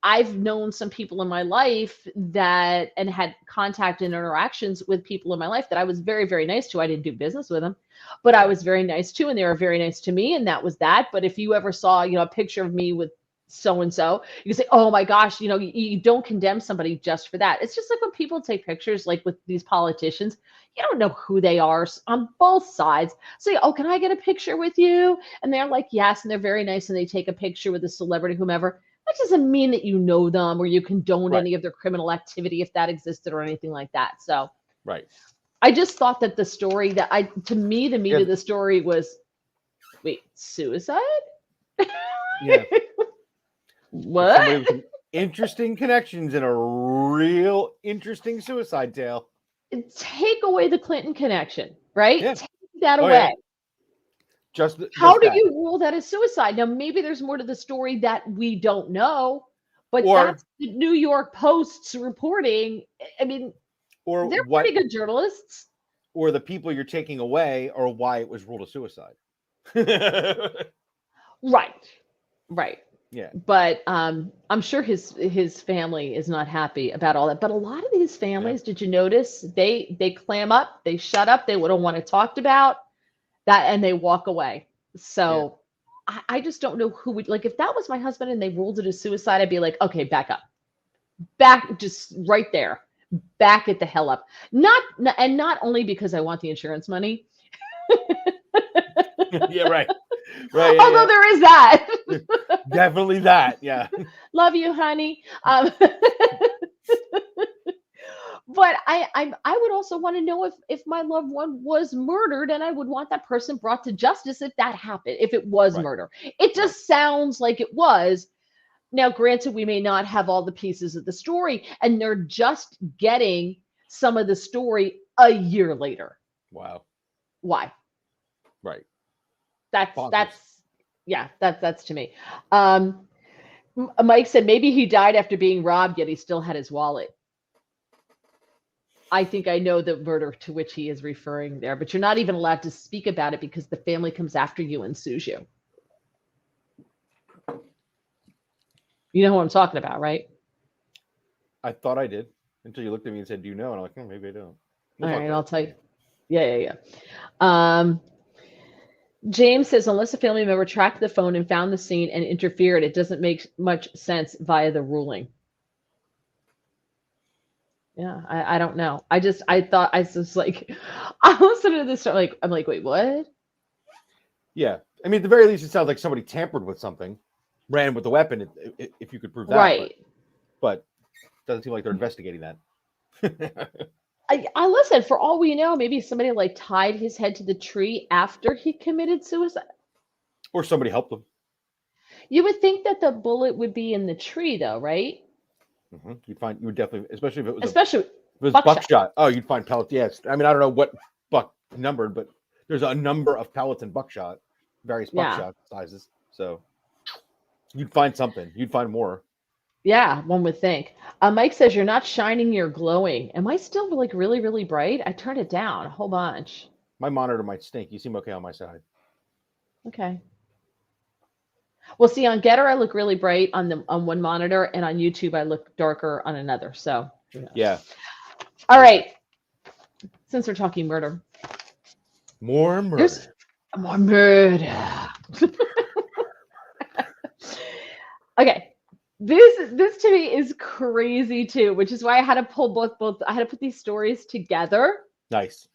[SPEAKER 1] I've known some people in my life and had contact and interactions with people in my life that I was very, very nice to. I didn't do business with them, but I was very nice to, and they were very nice to me. And that was that. But if you ever saw, a picture of me with so-and-so, you can say, oh my gosh, you don't condemn somebody just for that. It's just like when people take pictures, like with these politicians, you don't know who they are on both sides. Say, oh, can I get a picture with you? And they're like, yes. And they're very nice. And they take a picture with a celebrity, whomever. That doesn't mean that you know them or you condone any of their criminal activity, if that existed, or anything like that. So, I just thought that the story to me, the meat of the story was, wait, suicide?
[SPEAKER 2] Yeah.
[SPEAKER 1] What?
[SPEAKER 2] Interesting connections and a real interesting suicide tale.
[SPEAKER 1] Take away the Clinton connection, right?
[SPEAKER 2] Yeah.
[SPEAKER 1] Take that away. How do you rule that as suicide? Now, maybe there's more to the story that we don't know, but that's the New York Post's reporting. I mean, they're pretty good journalists.
[SPEAKER 2] Or the people you're taking away, or why it was ruled a suicide.
[SPEAKER 1] Right.
[SPEAKER 2] Yeah.
[SPEAKER 1] But I'm sure his family is not happy about all that. But a lot of these families, did you notice, they clam up, they shut up, they don't want to talk about that, and they walk away. So I just don't know who would, like, if that was my husband and they ruled it a suicide, I'd be like, okay, back up. Back, just right there. Back it the hell up. Not only because I want the insurance money.
[SPEAKER 2] Yeah, right.
[SPEAKER 1] Although there is that.
[SPEAKER 2] Definitely that. Yeah.
[SPEAKER 1] Love you, honey. But I would also want to know if my loved one was murdered, and I would want that person brought to justice if that happened, if it was murder. It just sounds like it was. Now, granted, we may not have all the pieces of the story, and they're just getting some of the story a year later.
[SPEAKER 2] Wow.
[SPEAKER 1] Why?
[SPEAKER 2] Right.
[SPEAKER 1] That's to me. Mike said maybe he died after being robbed, yet he still had his wallet. I think I know the murder to which he is referring there, but you're not even allowed to speak about it because the family comes after you and sues you. You know who I'm talking about, right?
[SPEAKER 2] I thought I did until you looked at me and said, "Do you know?" And I'm like, maybe I don't.
[SPEAKER 1] All right, I'll tell you. Yeah. James says, unless a family member tracked the phone and found the scene and interfered, it doesn't make much sense via the ruling. Yeah, I don't know. I was like, I listened to this story, I'm like, wait, what?
[SPEAKER 2] Yeah. I mean, at the very least, it sounds like somebody tampered with something, ran with the weapon, if you could prove that.
[SPEAKER 1] Right.
[SPEAKER 2] But it doesn't seem like they're investigating that.
[SPEAKER 1] I listen, for all we know, maybe somebody like tied his head to the tree after he committed suicide.
[SPEAKER 2] Or somebody helped him.
[SPEAKER 1] You would think that the bullet would be in the tree, though, right?
[SPEAKER 2] Mm-hmm. You would definitely, especially if it was buckshot. Oh, you'd find pellets. Yes. I mean, I don't know what buck numbered, but there's a number of pellets in buckshot, various buckshot sizes. So you'd find something. You'd find more.
[SPEAKER 1] Yeah, one would think. Mike says you're not shining, you're glowing. Am I still like really, really bright? I turned it down a whole bunch.
[SPEAKER 2] My monitor might stink. You seem okay on my side. Okay.
[SPEAKER 1] Well, see, on Getter, I look really bright on one monitor, and on YouTube, I look darker on another. So,
[SPEAKER 2] yeah.
[SPEAKER 1] All right. Since we're talking murder,
[SPEAKER 2] more murder.
[SPEAKER 1] There's more murder. Okay, this to me is crazy too, which is why I had to pull both. I had to put these stories together.
[SPEAKER 2] Nice.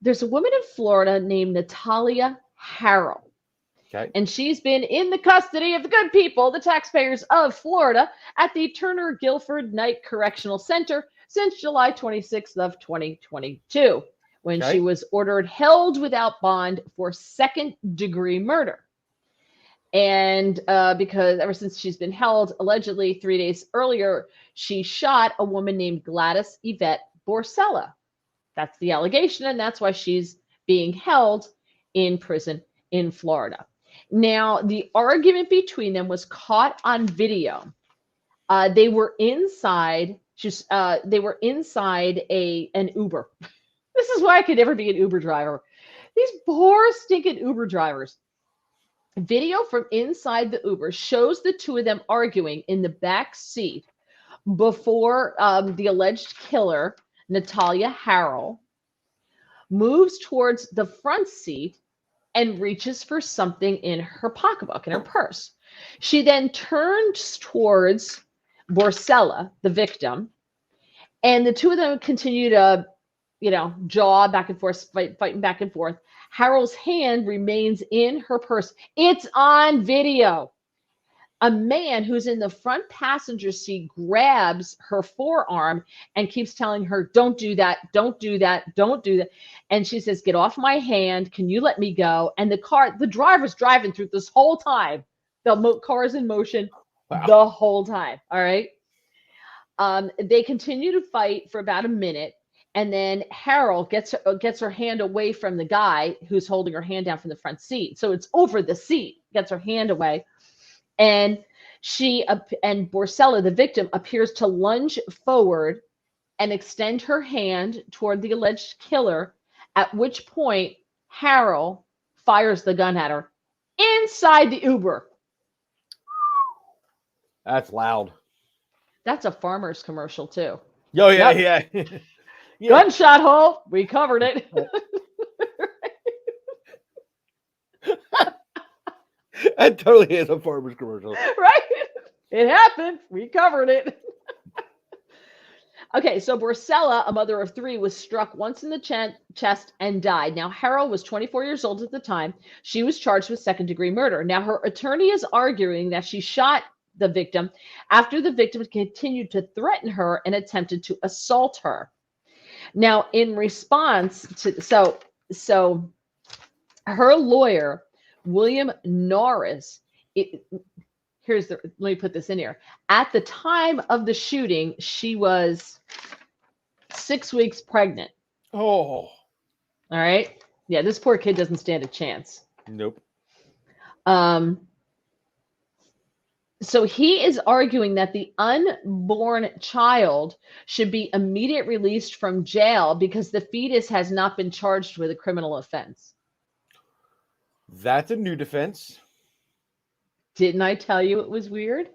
[SPEAKER 1] There's a woman in Florida named Natalia Harrell.
[SPEAKER 2] Okay.
[SPEAKER 1] And she's been in the custody of the good people, the taxpayers of Florida, at the Turner Guilford Night Correctional Center since July 26th of 2022, when she was ordered held without bond for second-degree murder. And because ever since she's been held, allegedly 3 days earlier, she shot a woman named Gladys Yvette Borsella. That's the allegation, and that's why she's being held in prison in Florida. Now, the argument between them was caught on video. They were inside. They were inside an Uber. This is why I could never be an Uber driver. These poor stinking Uber drivers. Video from inside the Uber shows the two of them arguing in the back seat before the alleged killer, Natalia Harrell, moves towards the front seat and reaches for something in her pocketbook, in her purse. She then turns towards Borsella, the victim, and the two of them continue to, jaw back and forth, fighting back and forth. Harrell's hand remains in her purse. It's on video. A man who's in the front passenger seat grabs her forearm and keeps telling her, don't do that, don't do that, don't do that. And she says, get off my hand. Can you let me go? And the driver's driving through this whole time. The car's in motion the whole time. All right. They continue to fight for about a minute. And then Harold gets her hand away from the guy who's holding her hand down from the front seat. So it's over the seat, gets her hand away. And and Borcella, the victim, appears to lunge forward and extend her hand toward the alleged killer, at which point Harold fires the gun at her inside the Uber.
[SPEAKER 2] That's loud.
[SPEAKER 1] That's a Farmer's commercial too.
[SPEAKER 2] Oh, yeah, yep. Yeah.
[SPEAKER 1] Yeah. Gunshot hole. We covered it.
[SPEAKER 2] That totally is a Farmer's commercial.
[SPEAKER 1] Right? It happened. We covered it. Okay, so Borcella, a mother of 3, was struck once in the chest and died. Now, Harold was 24 years old at the time. She was charged with second-degree murder. Now, her attorney is arguing that she shot the victim after the victim continued to threaten her and attempted to assault her. Now, in response to so her lawyer, William Norris, let me put this in here. At the time of the shooting, she was 6 weeks pregnant.
[SPEAKER 2] Oh.
[SPEAKER 1] All right. Yeah, this poor kid doesn't stand a chance.
[SPEAKER 2] Nope.
[SPEAKER 1] So he is arguing that the unborn child should be immediately released from jail because the fetus has not been charged with a criminal offense.
[SPEAKER 2] That's a new defense.
[SPEAKER 1] Didn't I tell you it was weird?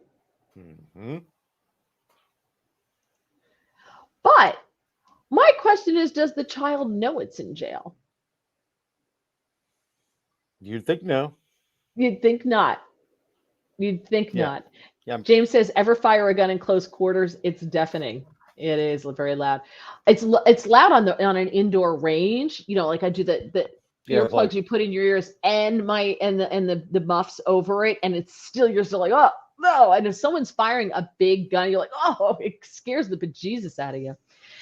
[SPEAKER 2] Mm-hmm.
[SPEAKER 1] But my question is, does the child know it's in jail?
[SPEAKER 2] You'd think no.
[SPEAKER 1] You'd think not. You'd think not.
[SPEAKER 2] Yeah.
[SPEAKER 1] James says, ever fire a gun in close quarters? It's deafening. It is very loud. It's loud on an indoor range. You know, like I do the earplugs you put in your ears and the muffs over it, and it's still, you're still like, oh no. And if someone's firing a big gun, you're like, oh, it scares the bejesus out of you.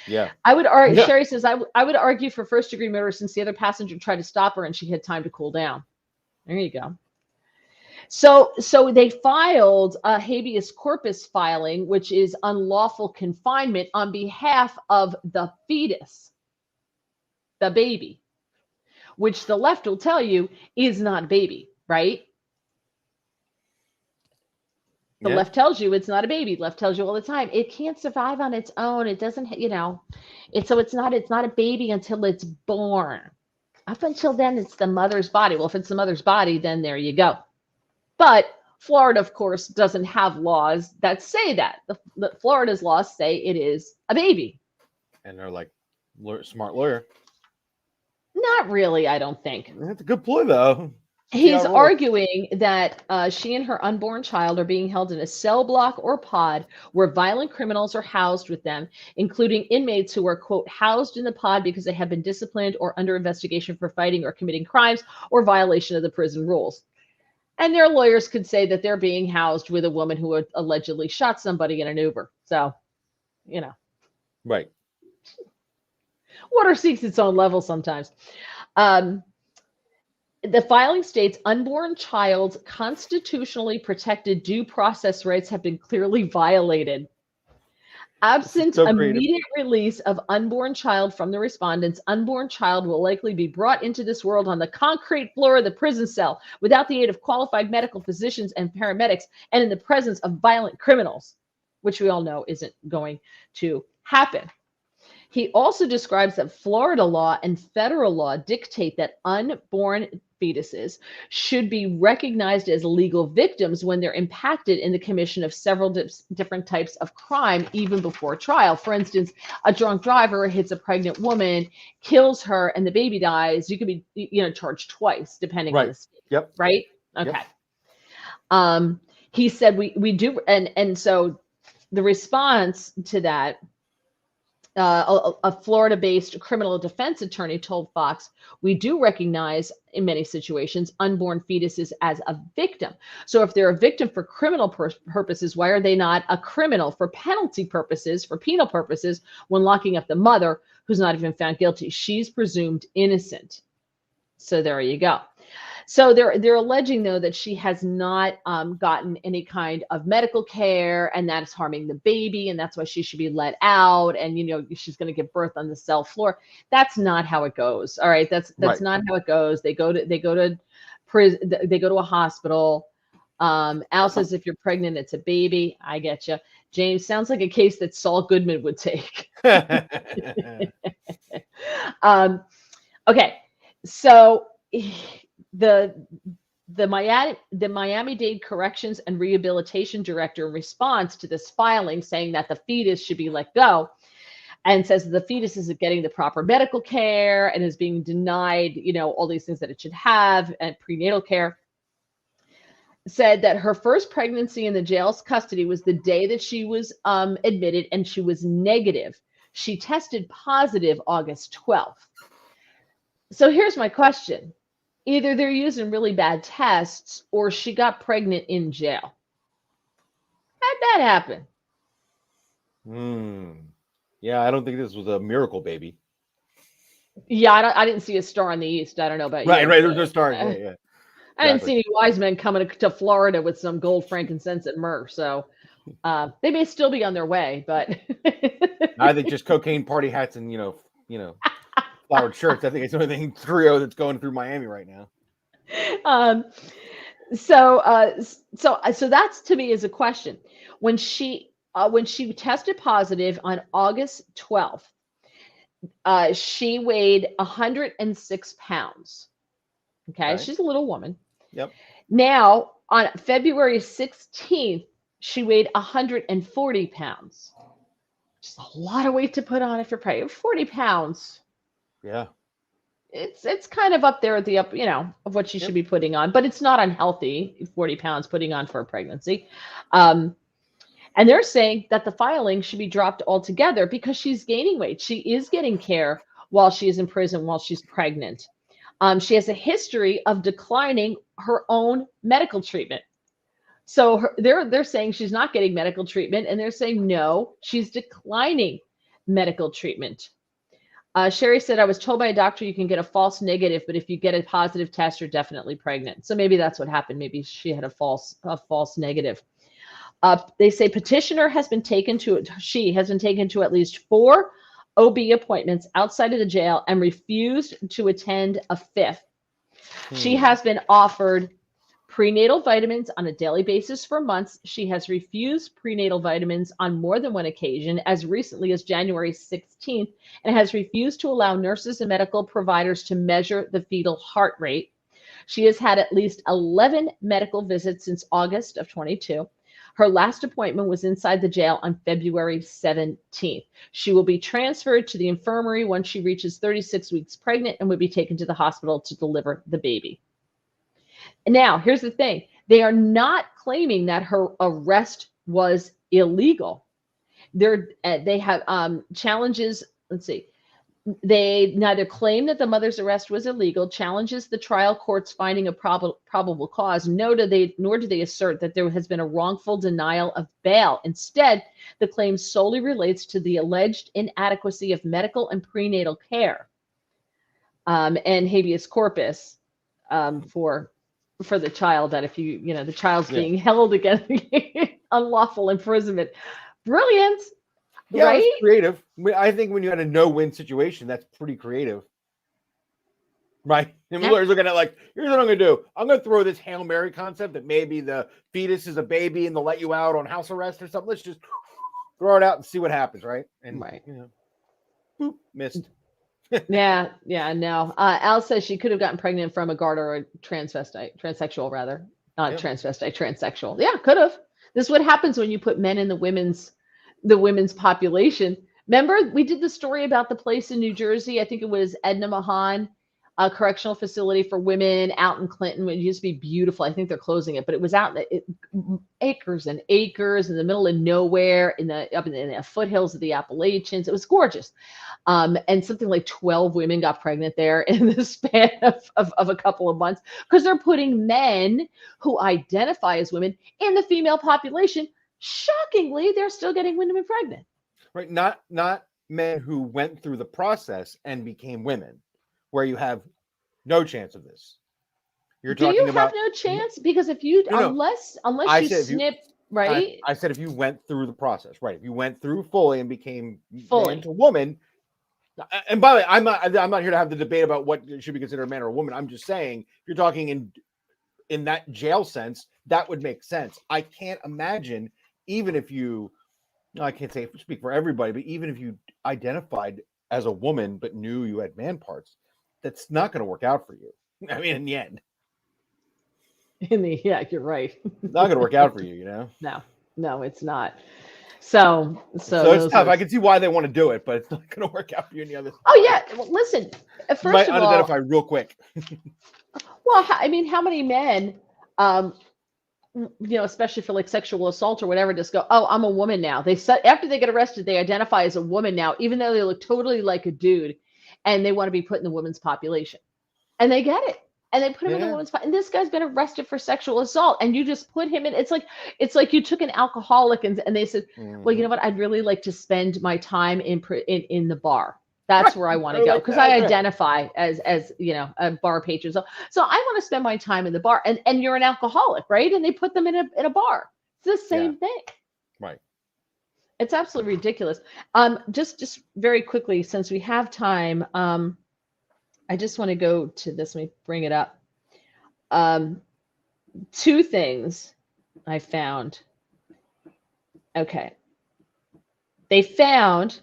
[SPEAKER 2] Yeah.
[SPEAKER 1] I would argue. Yeah. Sherry says, I would argue for first-degree murder since the other passenger tried to stop her and she had time to cool down. There you go. So they filed a habeas corpus filing, which is unlawful confinement on behalf of the fetus, the baby, which the left will tell you is not a baby, right? The left tells you it's not a baby. Left tells you all the time it can't survive on its own. It doesn't, it's not a baby until it's born. Up until then, it's the mother's body. Well, if it's the mother's body, then there you go. But Florida, of course, doesn't have laws that say that. Florida's laws say it is a baby.
[SPEAKER 2] And they're like, smart lawyer.
[SPEAKER 1] Not really, I don't think.
[SPEAKER 2] That's a good ploy, though.
[SPEAKER 1] He's arguing that she and her unborn child are being held in a cell block or pod where violent criminals are housed with them, including inmates who are, quote, housed in the pod because they have been disciplined or under investigation for fighting or committing crimes or violation of the prison rules. And their lawyers could say that they're being housed with a woman who allegedly shot somebody in an Uber. So,
[SPEAKER 2] Right.
[SPEAKER 1] Water seeks its own level sometimes. The filing states unborn child's constitutionally protected due process rights have been clearly violated. Absent immediate release of unborn child from the respondents, unborn child will likely be brought into this world on the concrete floor of the prison cell without the aid of qualified medical physicians and paramedics and in the presence of violent criminals, which we all know isn't going to happen. He also describes that Florida law and federal law dictate that unborn fetuses should be recognized as legal victims when they're impacted in the commission of several different types of crime, even before trial. For instance, a drunk driver hits a pregnant woman, kills her, and the baby dies. You could be, charged twice, depending on the state.
[SPEAKER 2] Yep.
[SPEAKER 1] Right? Okay. Yep. He said we do, and so the response to that, a Florida-based criminal defense attorney told Fox, we do recognize in many situations unborn fetuses as a victim. So if they're a victim for criminal purposes, why are they not a criminal for penalty purposes, for penal purposes, when locking up the mother who's not even found guilty? She's presumed innocent. So there you go. So they're alleging though that she has not gotten any kind of medical care, and that is harming the baby, and that's why she should be let out. And she's going to give birth on the cell floor. That's not how it goes. All right, that's
[SPEAKER 2] Right.
[SPEAKER 1] not how it goes. They go to prison. They go to a hospital. Al says if you're pregnant, it's a baby. I get you. James, sounds like a case that Saul Goodman would take. Okay, so the Miami-Dade Corrections and Rehabilitation Director, in response to this filing, saying that the fetus should be let go, and says that the fetus isn't getting the proper medical care and is being denied, all these things that it should have, and prenatal care, said that her first pregnancy in the jail's custody was the day that she was admitted, and she was negative. She tested positive August 12th. So here's my question. Either they're using really bad tests, or she got pregnant in jail. How'd that happen?
[SPEAKER 2] Yeah, I don't think this was a miracle baby.
[SPEAKER 1] Yeah, I didn't see a star in the east. I don't know about you.
[SPEAKER 2] Right. There's no star. Yeah. Exactly.
[SPEAKER 1] I didn't see any wise men coming to Florida with some gold, frankincense, and myrrh. So they may still be on their way, but
[SPEAKER 2] I think just cocaine party hats and flowered shirts. I think it's the only thing trio that's going through Miami right now.
[SPEAKER 1] So that's, to me, is a question. When she tested positive on August 12th, she weighed 106 pounds. Okay, she's a little woman.
[SPEAKER 2] Yep.
[SPEAKER 1] Now on February 16th, she weighed 140 pounds. Just a lot of weight to put on if you're pregnant. 40 pounds.
[SPEAKER 2] Yeah.
[SPEAKER 1] It's kind of up there at the of what she should be putting on, but it's not unhealthy. 40 pounds putting on for a pregnancy. And they're saying that the filing should be dropped altogether because she's gaining weight. She is getting care while she is in prison, while she's pregnant. She has a history of declining her own medical treatment. So they're saying she's not getting medical treatment, and they're saying no, she's declining medical treatment. Sherry said, I was told by a doctor you can get a false negative, but if you get a positive test, you're definitely pregnant. So maybe that's what happened. Maybe she had a false negative. They say petitioner has been taken to at least 4 OB appointments outside of the jail and refused to attend a 5th. She has been offered prenatal vitamins on a daily basis for months. She has refused prenatal vitamins on more than one occasion, as recently as January 16th, and has refused to allow nurses and medical providers to measure the fetal heart rate. She has had at least 11 medical visits since August of 22. Her last appointment was inside the jail on February 17th. She will be transferred to the infirmary once she reaches 36 weeks pregnant and will be taken to the hospital to deliver the baby. Now, here's the thing. They are not claiming that her arrest was illegal. They have challenges. Let's see. They neither claim that the mother's arrest was illegal, challenges the trial court's finding of probable cause, nor do they assert that there has been a wrongful denial of bail. Instead, the claim solely relates to the alleged inadequacy of medical and prenatal care and habeas corpus for the child, that if the child's being held against unlawful imprisonment. Brilliant.
[SPEAKER 2] Yeah,
[SPEAKER 1] right?
[SPEAKER 2] It's creative. I think when you had a no-win situation, that's pretty creative. Right? And lawyers looking at like, here's what I'm going to do. I'm going to throw this Hail Mary concept that maybe the fetus is a baby and they'll let you out on house arrest or something. Let's just throw it out and see what happens, right? And, boop, missed.
[SPEAKER 1] No. Al says she could have gotten pregnant from a guard or a transsexual rather. Not transvestite, transsexual. Yeah, could have. This is what happens when you put men in the women's population. Remember, we did the story about the place in New Jersey. I think it was Edna Mahan, a correctional facility for women out in Clinton. It used to be beautiful. I think they're closing it, but it was out acres and acres in the middle of nowhere, up in the foothills of the Appalachians. It was gorgeous. And something like 12 women got pregnant there in the span of a couple of months, because they're putting men who identify as women in the female population. Shockingly, they're still getting women pregnant.
[SPEAKER 2] Right. Not men who went through the process and became women, where you have no chance of this. You're
[SPEAKER 1] Do
[SPEAKER 2] talking
[SPEAKER 1] you
[SPEAKER 2] about
[SPEAKER 1] have no chance? Because if you,
[SPEAKER 2] No.
[SPEAKER 1] unless
[SPEAKER 2] I
[SPEAKER 1] you
[SPEAKER 2] said if you-
[SPEAKER 1] snip, right?
[SPEAKER 2] I said if you went through the process, right? If you went through fully and became
[SPEAKER 1] Fully.
[SPEAKER 2] man to woman. And by the way, I'm not here to have the debate about what should be considered a man or a woman. I'm just saying, if you're talking in that jail sense, that would make sense. I can't imagine, even if you, I can't speak for everybody, but even if you identified as a woman but knew you had man parts, that's not going to work out for you. I mean, in the end,
[SPEAKER 1] Yeah, you're right.
[SPEAKER 2] not going to work out for you, you know?
[SPEAKER 1] No, it's not. So
[SPEAKER 2] it's tough. I can see why they want to do it, but it's not going to work out for you in the other.
[SPEAKER 1] Oh yeah. Well, listen. First
[SPEAKER 2] you might
[SPEAKER 1] of all,
[SPEAKER 2] unidentify real quick.
[SPEAKER 1] well, I mean, how many men, especially for like sexual assault or whatever, just go, "Oh, I'm a woman now." They said after they get arrested, they identify as a woman now, even though they look totally like a dude, and they want to be put in the women's population, and they get it. And they put him in the women's and this guy's been arrested for sexual assault, and you just put him in. It's like you took an alcoholic and they said, well, you know what? I'd really like to spend my time in the bar. That's where I want to go because I identify as a bar patron. So I want to spend my time in the bar, and you're an alcoholic, right? And they put them in a bar. It's the same thing.
[SPEAKER 2] Right.
[SPEAKER 1] It's absolutely ridiculous. Just very quickly, since we have time, I just want to go to this. Let me bring it up. Two things I found. Okay. They found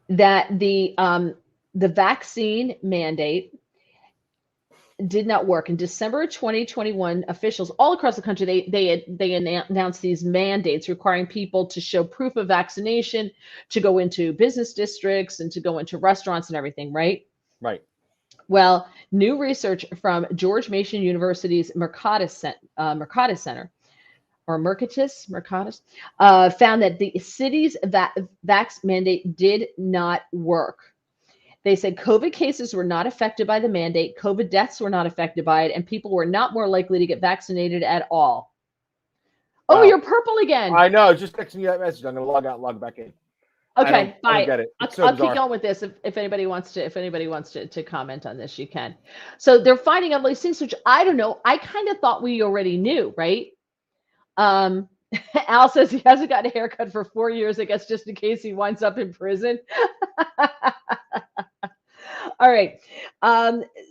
[SPEAKER 1] that the vaccine mandate did not work. In December 2021, officials all across the country, they announced these mandates requiring people to show proof of vaccination, to go into business districts and to go into restaurants and everything, right?
[SPEAKER 2] Right.
[SPEAKER 1] Well, new research from George Mason University's Mercatus Center, found that the city's vax mandate did not work. They said COVID cases were not affected by the mandate, COVID deaths were not affected by it, and people were not more likely to get vaccinated at all. Oh, you're purple again.
[SPEAKER 2] I know. Just texting you that message. I'm going to log out, log back in.
[SPEAKER 1] Okay, bye.
[SPEAKER 2] I don't get it.
[SPEAKER 1] I'll keep going with this. If anybody wants to comment on this, you can. So they're finding out these things, which I don't know. I kind of thought we already knew, right? Al says he hasn't gotten a haircut for 4 years, I guess, just in case he winds up in prison. All right.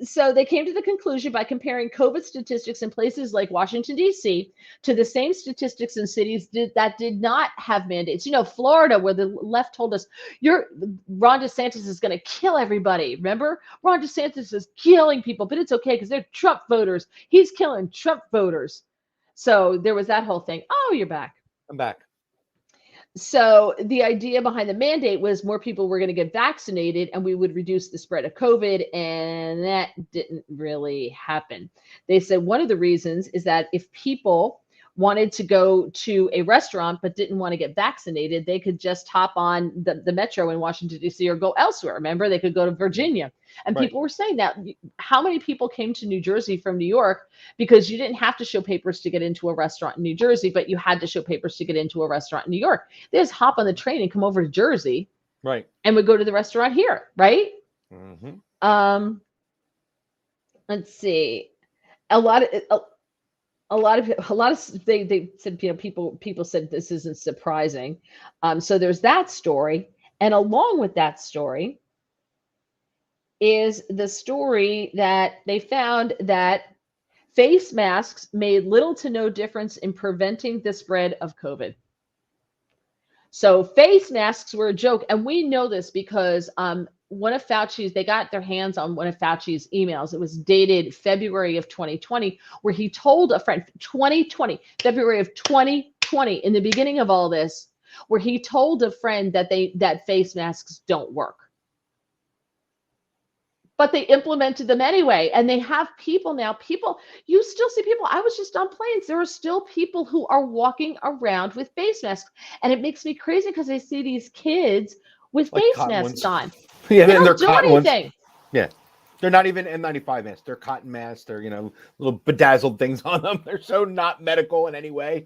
[SPEAKER 1] So they came to the conclusion by comparing COVID statistics in places like Washington, D.C. to the same statistics in cities that did not have mandates. Florida, where the left told us, Ron DeSantis is going to kill everybody. Remember? Ron DeSantis is killing people, but it's okay because they're Trump voters. He's killing Trump voters. So there was that whole thing. Oh, you're back.
[SPEAKER 2] I'm back.
[SPEAKER 1] So the idea behind the mandate was more people were going to get vaccinated and we would reduce the spread of COVID, and that didn't really happen. They said one of the reasons is that if people wanted to go to a restaurant but didn't want to get vaccinated, they could just hop on the metro in Washington, D.C. or go elsewhere. Remember, they could go to Virginia. And people were saying that. How many people came to New Jersey from New York because you didn't have to show papers to get into a restaurant in New Jersey, but you had to show papers to get into a restaurant in New York? They just hop on the train and come over to Jersey.
[SPEAKER 2] Right.
[SPEAKER 1] And would go to the restaurant here, right?
[SPEAKER 2] Mm-hmm.
[SPEAKER 1] Let's see. A lot of they said, people said this isn't surprising. So there's that story. And along with that story is the story that they found that face masks made little to no difference in preventing the spread of COVID. So face masks were a joke. And we know this because one of Fauci's, they got their hands on one of Fauci's emails. It was dated February of 2020, where he told a friend, February of 2020, in the beginning of all this, where he told a friend that face masks don't work. But they implemented them anyway. And they have people now, you still see people. I was just on planes. There are still people who are walking around with face masks. And it makes me crazy because I see these kids with face masks on.
[SPEAKER 2] Yeah,
[SPEAKER 1] they
[SPEAKER 2] and
[SPEAKER 1] don't do anything.
[SPEAKER 2] Ones. Yeah. They're not even N95 masks. They're cotton masks. They're, little bedazzled things on them. They're so not medical in any way.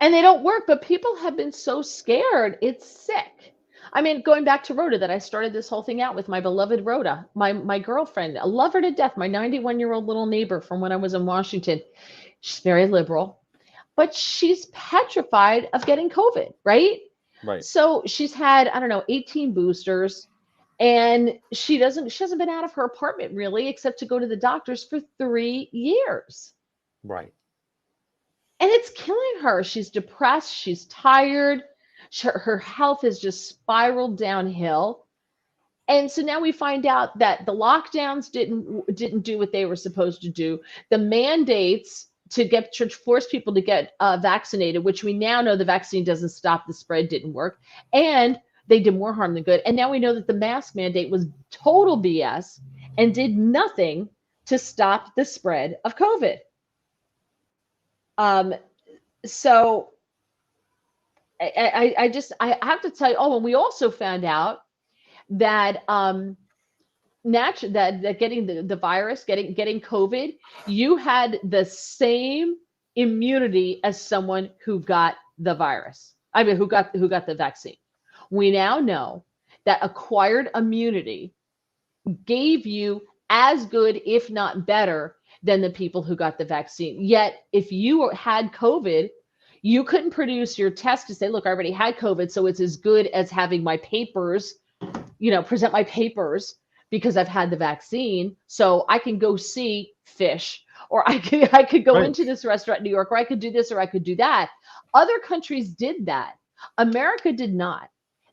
[SPEAKER 1] And they don't work, but people have been so scared. It's sick. I mean, going back to Rhoda, that I started this whole thing out with my beloved Rhoda, my girlfriend. I love her to death, my 91-year-old little neighbor from when I was in Washington. She's very liberal, but she's petrified of getting COVID, right?
[SPEAKER 2] Right.
[SPEAKER 1] So she's had, I don't know, 18 boosters, and she hasn't been out of her apartment really, except to go to the doctors for 3 years.
[SPEAKER 2] Right.
[SPEAKER 1] And it's killing her. She's depressed. She's tired. Her health has just spiraled downhill. And so now we find out that the lockdowns didn't do what they were supposed to do. The mandates to force people to get vaccinated, which we now know the vaccine doesn't stop the spread, didn't work. And they did more harm than good. And now we know that the mask mandate was total BS and did nothing to stop the spread of COVID. So I have to tell you, and we also found out that that getting the virus, getting COVID, you had the same immunity as someone who got the virus. I mean, who got the vaccine. We now know that acquired immunity gave you as good, if not better, than the people who got the vaccine. Yet, if you had COVID, you couldn't produce your test to say, look, I already had COVID, so it's as good as having my papers, present my papers because I've had the vaccine. So I can go see fish, or I could go into this restaurant in New York, or I could do this, or I could do that. Other countries did that. America did not.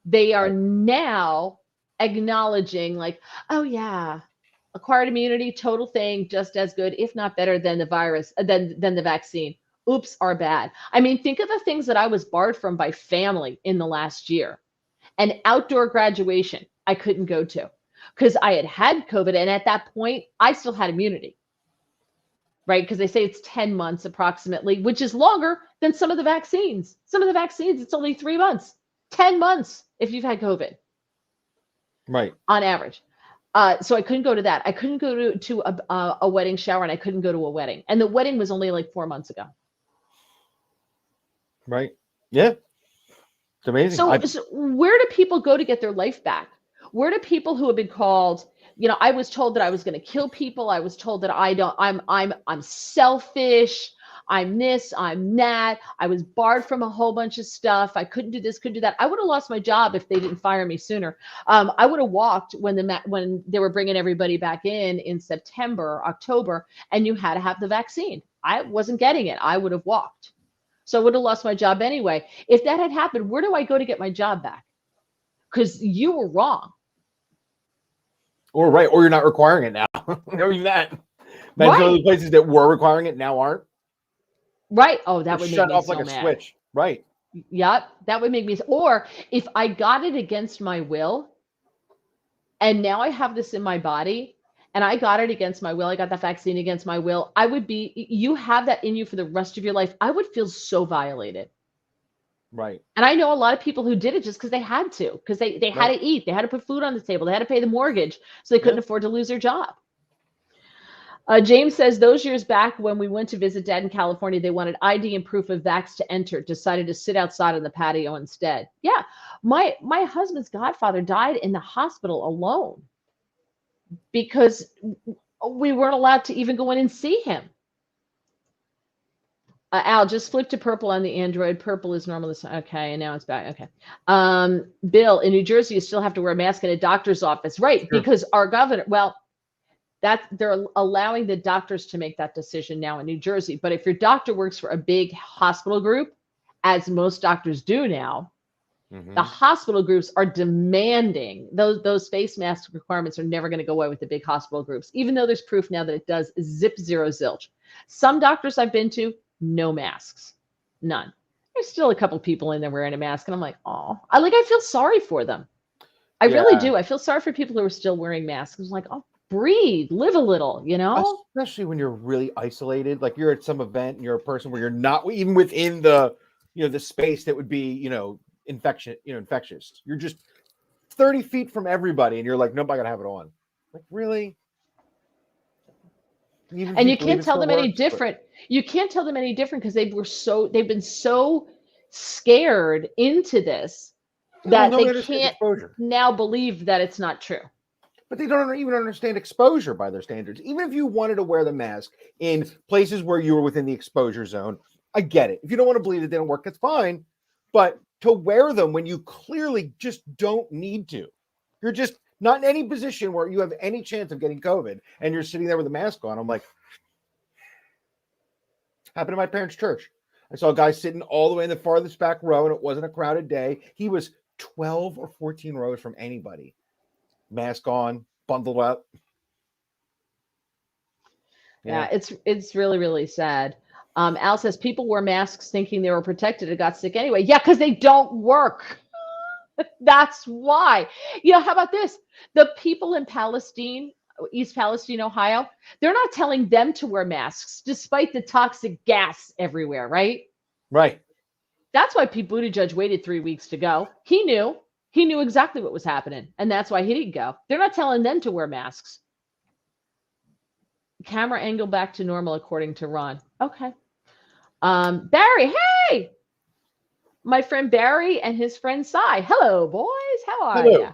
[SPEAKER 1] They are now acknowledging like, oh yeah, acquired immunity, total thing, just as good, if not better than the virus, than the vaccine. Oops, our bad. I mean, think of the things that I was barred from by family in the last year. An outdoor graduation I couldn't go to because I had COVID. And at that point, I still had immunity, right? Because they say it's 10 months approximately, which is longer than some of the vaccines. Some of the vaccines, it's only 3 months, 10 months if you've had COVID.
[SPEAKER 2] Right.
[SPEAKER 1] On average. So I couldn't go to that. I couldn't go to a wedding shower, and I couldn't go to a wedding. And the wedding was only like 4 months ago.
[SPEAKER 2] Right. Yeah. It's amazing.
[SPEAKER 1] So where do people go to get their life back? Where do people who have been called, I was told that I was going to kill people. I was told that I'm selfish. I'm this, I'm that. I was barred from a whole bunch of stuff. I couldn't do this, couldn't do that. I would have lost my job if they didn't fire me sooner. I would have walked when they were bringing everybody back in September, October, and you had to have the vaccine. I wasn't getting it. I would have walked. So I would have lost my job anyway. If that had happened, where do I go to get my job back? Because you were wrong.
[SPEAKER 2] Or you're not requiring it now. Even that. Imagine some of the places that were requiring it now aren't.
[SPEAKER 1] Right. Oh, that would make me
[SPEAKER 2] shut off
[SPEAKER 1] so
[SPEAKER 2] like a
[SPEAKER 1] mad.
[SPEAKER 2] switch. Right.
[SPEAKER 1] Yep. That would make me. Or if I got it against my will, and now I have this in my body, and I got it against my will, I got that vaccine against my will, you have that in you for the rest of your life. I would feel so violated.
[SPEAKER 2] Right.
[SPEAKER 1] And I know a lot of people who did it just because they had to, because they had to eat, they had to put food on the table, they had to pay the mortgage, so they couldn't afford to lose their job. James says, those years back when we went to visit Dad in California, they wanted ID and proof of vax to enter, decided to sit outside on the patio instead. Yeah, my husband's godfather died in the hospital alone because we weren't allowed to even go in and see him. Al, just flip to purple on the Android. Purple is normal. Okay, and now it's back. Okay. Bill, in New Jersey, you still have to wear a mask in a doctor's office. Right, sure. Because our governor, they're allowing the doctors to make that decision now in New Jersey. But if your doctor works for a big hospital group, as most doctors do now, the hospital groups are demanding those face mask requirements are never going to go away with the big hospital groups, even though there's proof now that it does zip zero zilch. Some doctors I've been to, no masks, none. There's still a couple people in there wearing a mask, and I'm like, oh, I feel sorry for them. I really do. I feel sorry for people who are still wearing masks. I'm like, oh, breathe, live a little,
[SPEAKER 2] Especially when you're really isolated, like you're at some event and you're a person where you're not even within the, the space that would be, infectious. You're just 30 feet from everybody, and you're like, nope, I gotta have it on. Like, really?
[SPEAKER 1] And you can't tell them any different. You can't tell them any different because they've been so scared into this that they can't now believe that it's not true.
[SPEAKER 2] But they don't even understand exposure by their standards. Even if you wanted to wear the mask in places where you were within the exposure zone, I get it. If you don't want to believe that they don't work, that's fine. But to wear them when you clearly just don't need to, you're just not in any position where you have any chance of getting COVID, and you're sitting there with a mask on. I'm like, happened to my parents' church. I saw a guy sitting all the way in the farthest back row, and it wasn't a crowded day. He was 12 or 14 rows from anybody. Mask on, bundled up.
[SPEAKER 1] Yeah, it's really, really sad. Al says people wore masks thinking they were protected and got sick anyway. Yeah, because they don't work. That's why. How about this? The people in Palestine, East Palestine, Ohio, they're not telling them to wear masks despite the toxic gas everywhere, right?
[SPEAKER 2] Right.
[SPEAKER 1] That's why Pete Buttigieg waited 3 weeks to go. He knew exactly what was happening, and that's why he didn't go. They're not telling them to wear masks. Camera angle back to normal, according to Ron. Okay. Barry, hey! My friend Barry and his friend Cy. Hello, boys. How are you?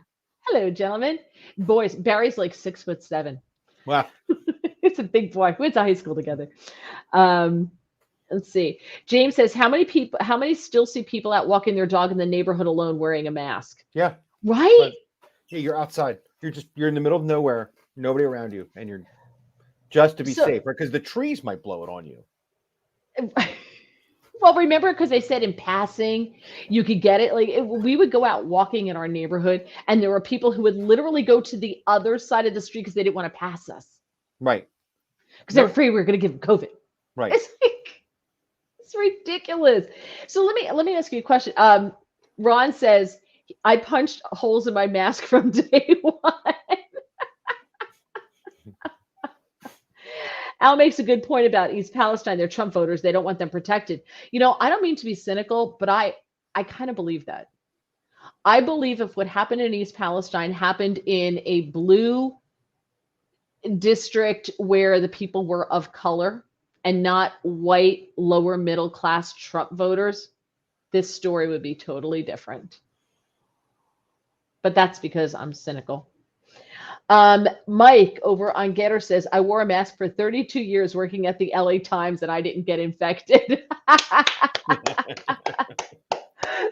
[SPEAKER 1] Hello, gentlemen. Boys, Barry's like 6'7".
[SPEAKER 2] Wow.
[SPEAKER 1] It's a big boy. We went to high school together. Let's see. James says, how many still see people out walking their dog in the neighborhood alone wearing a mask?
[SPEAKER 2] Yeah.
[SPEAKER 1] Right?
[SPEAKER 2] But, yeah, you're outside. You're in the middle of nowhere, nobody around you, and you're just to be safe, right? Because the trees might blow it on you.
[SPEAKER 1] Well, remember, because they said in passing, you could get it. We would go out walking in our neighborhood, and there were people who would literally go to the other side of the street because they didn't want to pass us.
[SPEAKER 2] Right.
[SPEAKER 1] Because they were afraid we were going to give them COVID.
[SPEAKER 2] Right.
[SPEAKER 1] It's ridiculous. So let me ask you a question. Ron says, I punched holes in my mask from day one. Al makes a good point about East Palestine. They're Trump voters. They don't want them protected. I don't mean to be cynical, but I kind of believe that. I believe if what happened in East Palestine happened in a blue district where the people were of color and not white, lower middle class Trump voters, this story would be totally different. But that's because I'm cynical. Mike over on Getter says, I wore a mask for 32 years working at the LA Times and I didn't get infected.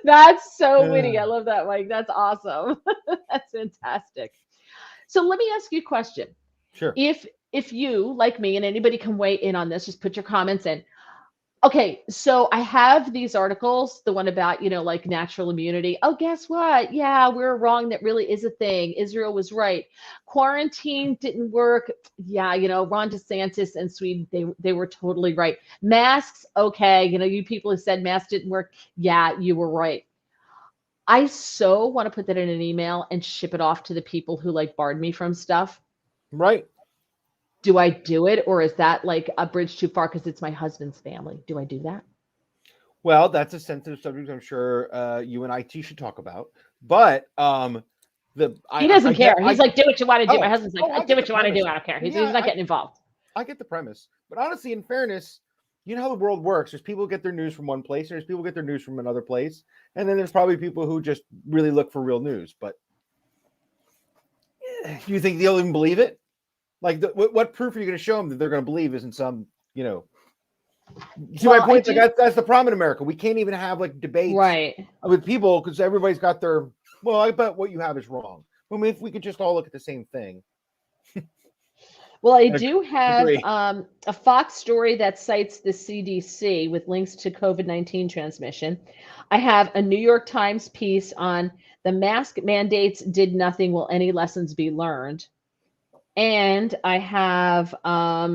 [SPEAKER 1] That's so witty. I love that, Mike. That's awesome. That's fantastic. So let me ask you a question.
[SPEAKER 2] Sure.
[SPEAKER 1] If you, like me, and anybody can weigh in on this, just put your comments in. Okay, so I have these articles, the one about, like natural immunity. Oh, guess what? Yeah, we're wrong. That really is a thing. Israel was right. Quarantine didn't work. Yeah, Ron DeSantis and Sweden, they were totally right. Masks, okay. You people who said masks didn't work. Yeah, you were right. I so want to put that in an email and ship it off to the people who barred me from stuff.
[SPEAKER 2] Right.
[SPEAKER 1] Do I do it, or is that like a bridge too far because it's my husband's family? Do I do that?
[SPEAKER 2] Well, that's a sensitive subject I'm sure you and IT should talk about. But he
[SPEAKER 1] doesn't care. He's like, do what you want to do. My husband's like,
[SPEAKER 2] I
[SPEAKER 1] do what you want to do. I don't care. He's not getting involved.
[SPEAKER 2] I get the premise. But honestly, in fairness, you know how the world works. There's people who get their news from one place, and there's people who get their news from another place. And then there's probably people who just really look for real news. But do you think they'll even believe it? What proof are you going to show them that they're going to believe isn't some, See my point? That's the problem in America. We can't even have debates with people because everybody's got their, I bet what you have is wrong. I mean, if we could just all look at the same thing.
[SPEAKER 1] Well, I do have a Fox story that cites the CDC with links to COVID-19 transmission. I have a New York Times piece on the mask mandates did nothing. Will any lessons be learned? And I have a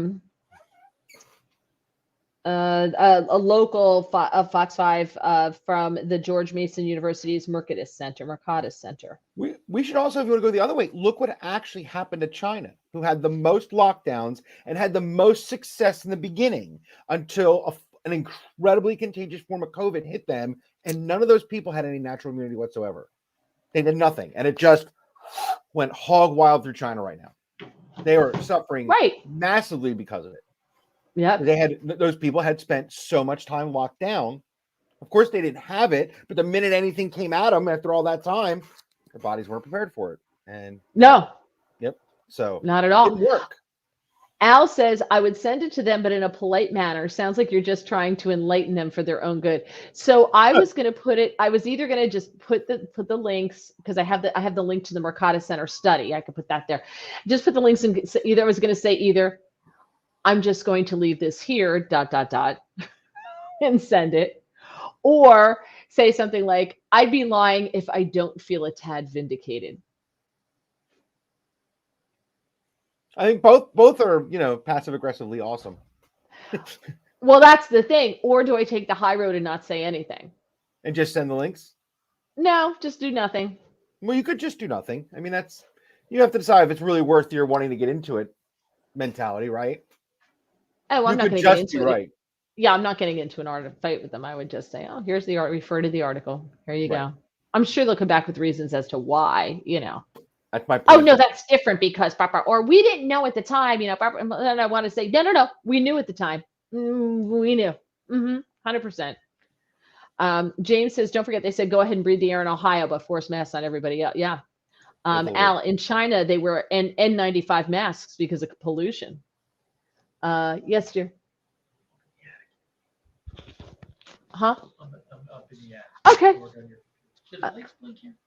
[SPEAKER 1] local Fox 5 from the George Mason University's Mercatus Center.
[SPEAKER 2] We should also, if you want to go the other way, look what actually happened to China, who had the most lockdowns and had the most success in the beginning until an incredibly contagious form of COVID hit them, and none of those people had any natural immunity whatsoever. They did nothing, and it just went hog wild through China right now. They are suffering massively because of it.
[SPEAKER 1] Yeah,
[SPEAKER 2] those people had spent so much time locked down Of course, they didn't have it, but the minute anything came at them after all that time, their bodies weren't prepared for it. And
[SPEAKER 1] no,
[SPEAKER 2] so
[SPEAKER 1] not at
[SPEAKER 2] it
[SPEAKER 1] all.
[SPEAKER 2] didn't work.
[SPEAKER 1] Al says, I would send it to them, but in a polite manner. Sounds like you're just trying to enlighten them for their own good. So I was going to put it, I was either going to just put the links, because I have the link to the Mercatus Center study. I could put that there. Just put the links in. Either I was going to say either I'm just going to leave this here, ... and send it, or say something like, I'd be lying if I don't feel a tad vindicated.
[SPEAKER 2] I think both are, passive aggressively awesome.
[SPEAKER 1] Well, that's the thing. Or do I take the high road and not say anything?
[SPEAKER 2] And just send the links?
[SPEAKER 1] No, just do nothing.
[SPEAKER 2] Well, you could just do nothing. I mean, you have to decide if it's really worth your wanting to get into it mentality, right?
[SPEAKER 1] Oh, I'm not going to get into it.
[SPEAKER 2] Right.
[SPEAKER 1] Yeah, I'm not getting into an art fight with them. I would just say, oh, here's the art. Refer to the article. Here you go. I'm sure they'll come back with reasons as to why,
[SPEAKER 2] That's my point.
[SPEAKER 1] Oh, no, that's different because, or we didn't know at the time, and I want to say, no, we knew at the time. We knew. 100%. James says, don't forget, they said, go ahead and breathe the air in Ohio, but force masks on everybody else. Yeah. Al, in China, they were N95 masks because of pollution. Yes, dear. Huh? Okay.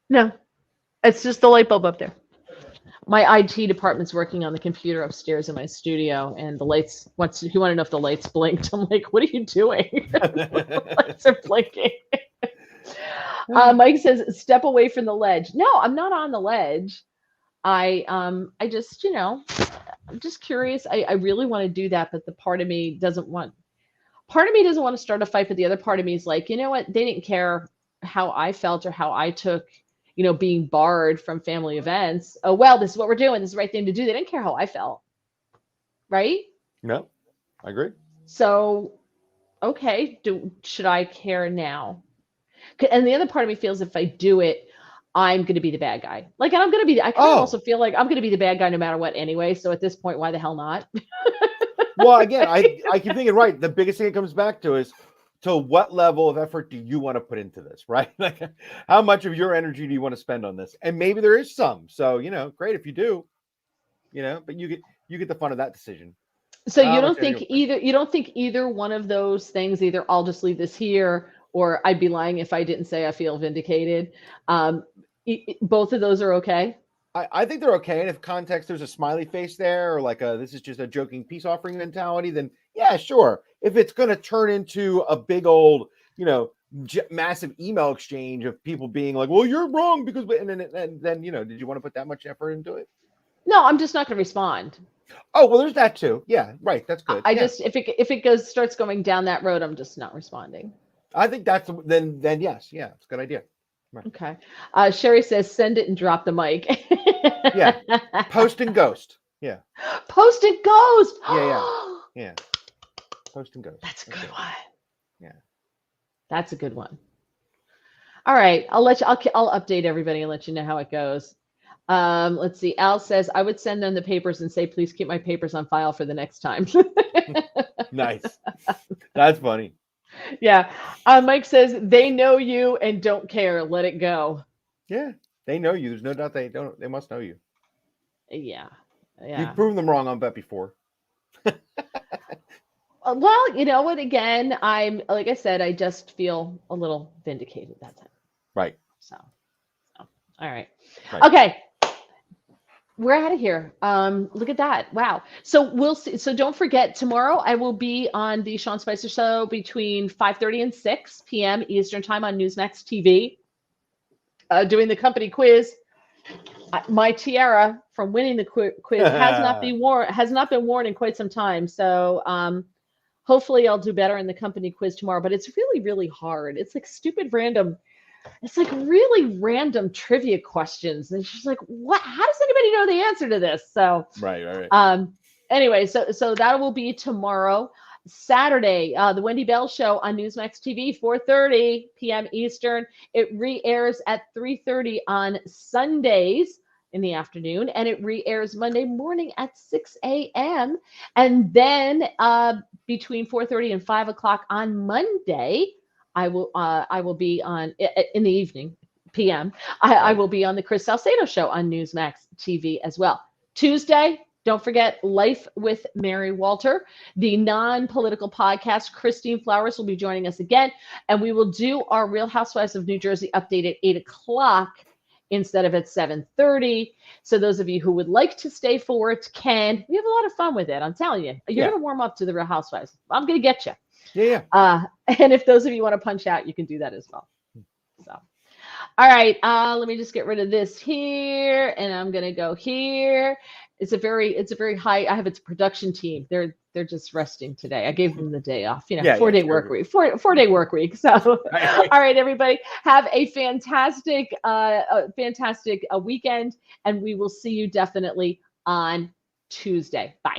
[SPEAKER 1] No, it's just the light bulb up there. My IT department's working on the computer upstairs in my studio, and the lights. You want to know if the lights blinked? I'm like, what are you doing? The lights are blinking. Mike says, step away from the ledge. No, I'm not on the ledge. I just, I'm just curious. I really want to do that, but the part of me doesn't want to start a fight, but the other part of me is like, you know what? They didn't care how I felt or how I took, being barred from family events. Oh, well, this is what we're doing. This is the right thing to do. They didn't care how I felt. Right?
[SPEAKER 2] No, I agree.
[SPEAKER 1] So, okay. Should I care now? And the other part of me feels if I do it, I'm going to be the bad guy. Like, and I kind of also feel like I'm going to be the bad guy no matter what anyway. So at this point, why the hell not?
[SPEAKER 2] Well, again, I keep thinking, right, the biggest thing it comes back to is, to what level of effort do you want to put into this, right? Like, how much of your energy do you want to spend on this? And maybe there is some. So, great if you do, but you get the fun of that decision.
[SPEAKER 1] So you don't think either one of those things, either I'll just leave this here, or I'd be lying if I didn't say I feel vindicated. Both of those are okay.
[SPEAKER 2] I think they're okay. And if context, there's a smiley face there, or like this is just a joking peace offering mentality, then yeah, sure. If it's going to turn into a big old, massive email exchange of people being like, well, you're wrong because, and then, did you want to put that much effort into it?
[SPEAKER 1] No, I'm just not going to respond.
[SPEAKER 2] Oh, well, there's that too. Yeah, right. That's good.
[SPEAKER 1] Just, if it starts going down that road, I'm just not responding.
[SPEAKER 2] I think then yes. Yeah, it's a good idea. Right.
[SPEAKER 1] Okay. Sherry says, send it and drop the mic.
[SPEAKER 2] Yeah. Post and ghost. Yeah.
[SPEAKER 1] Post and ghost.
[SPEAKER 2] Yeah. Post and ghost.
[SPEAKER 1] That's a good one.
[SPEAKER 2] Yeah.
[SPEAKER 1] That's a good one. All right. I'll update everybody and let you know how it goes. Let's see. Al says, I would send them the papers and say, please keep my papers on file for the next time.
[SPEAKER 2] Nice. That's funny.
[SPEAKER 1] Yeah. Mike says, they know you and don't care. Let it go.
[SPEAKER 2] Yeah. They know you. There's no doubt they must know you.
[SPEAKER 1] Yeah.
[SPEAKER 2] You've proven them wrong on that before.
[SPEAKER 1] Well, you know what? Again, like I said, I just feel a little vindicated. That's it.
[SPEAKER 2] Right.
[SPEAKER 1] So all right. Okay. We're out of here. Look at that. Wow. So we'll see. So don't forget, tomorrow I will be on the Sean Spicer Show between 5:30 and 6 p.m. Eastern Time on Newsmax TV, doing the company quiz. My tiara from winning the quiz has not been worn in quite some time. So hopefully I'll do better in the company quiz tomorrow. But it's really, really hard. It's like stupid random. It's like really random trivia questions. And it's just like, what? How does anybody know the answer to this? So
[SPEAKER 2] right.
[SPEAKER 1] Anyway, so that will be tomorrow. Saturday, the Wendy Bell Show on Newsmax TV, 4:30 p.m. Eastern. It re-airs at 3:30 on Sundays in the afternoon, and it re-airs Monday morning at 6 a.m. And then between 4:30 and 5 o'clock on Monday, I will be on in the evening p.m. I will be on the Chris Salcedo show on Newsmax TV as well. Tuesday, don't forget Life with Mary Walter, the non-political podcast. Christine Flowers will be joining us again, and we will do our Real Housewives of New Jersey update at 8:00 instead of at 7:30. So those of you who would like to stay for it can. We have a lot of fun with it. I'm telling you, you're going to warm up to the Real Housewives. I'm going to get you.
[SPEAKER 2] Yeah.
[SPEAKER 1] And if those of you want to punch out, you can do that as well. So, all right. Let me just get rid of this here, and I'm going to go here. It's a very high. I have its production team. They're just resting today. I gave them the day off. 4-day work week. Four-day work week. So, all right, everybody, have a fantastic weekend, and we will see you definitely on Tuesday. Bye.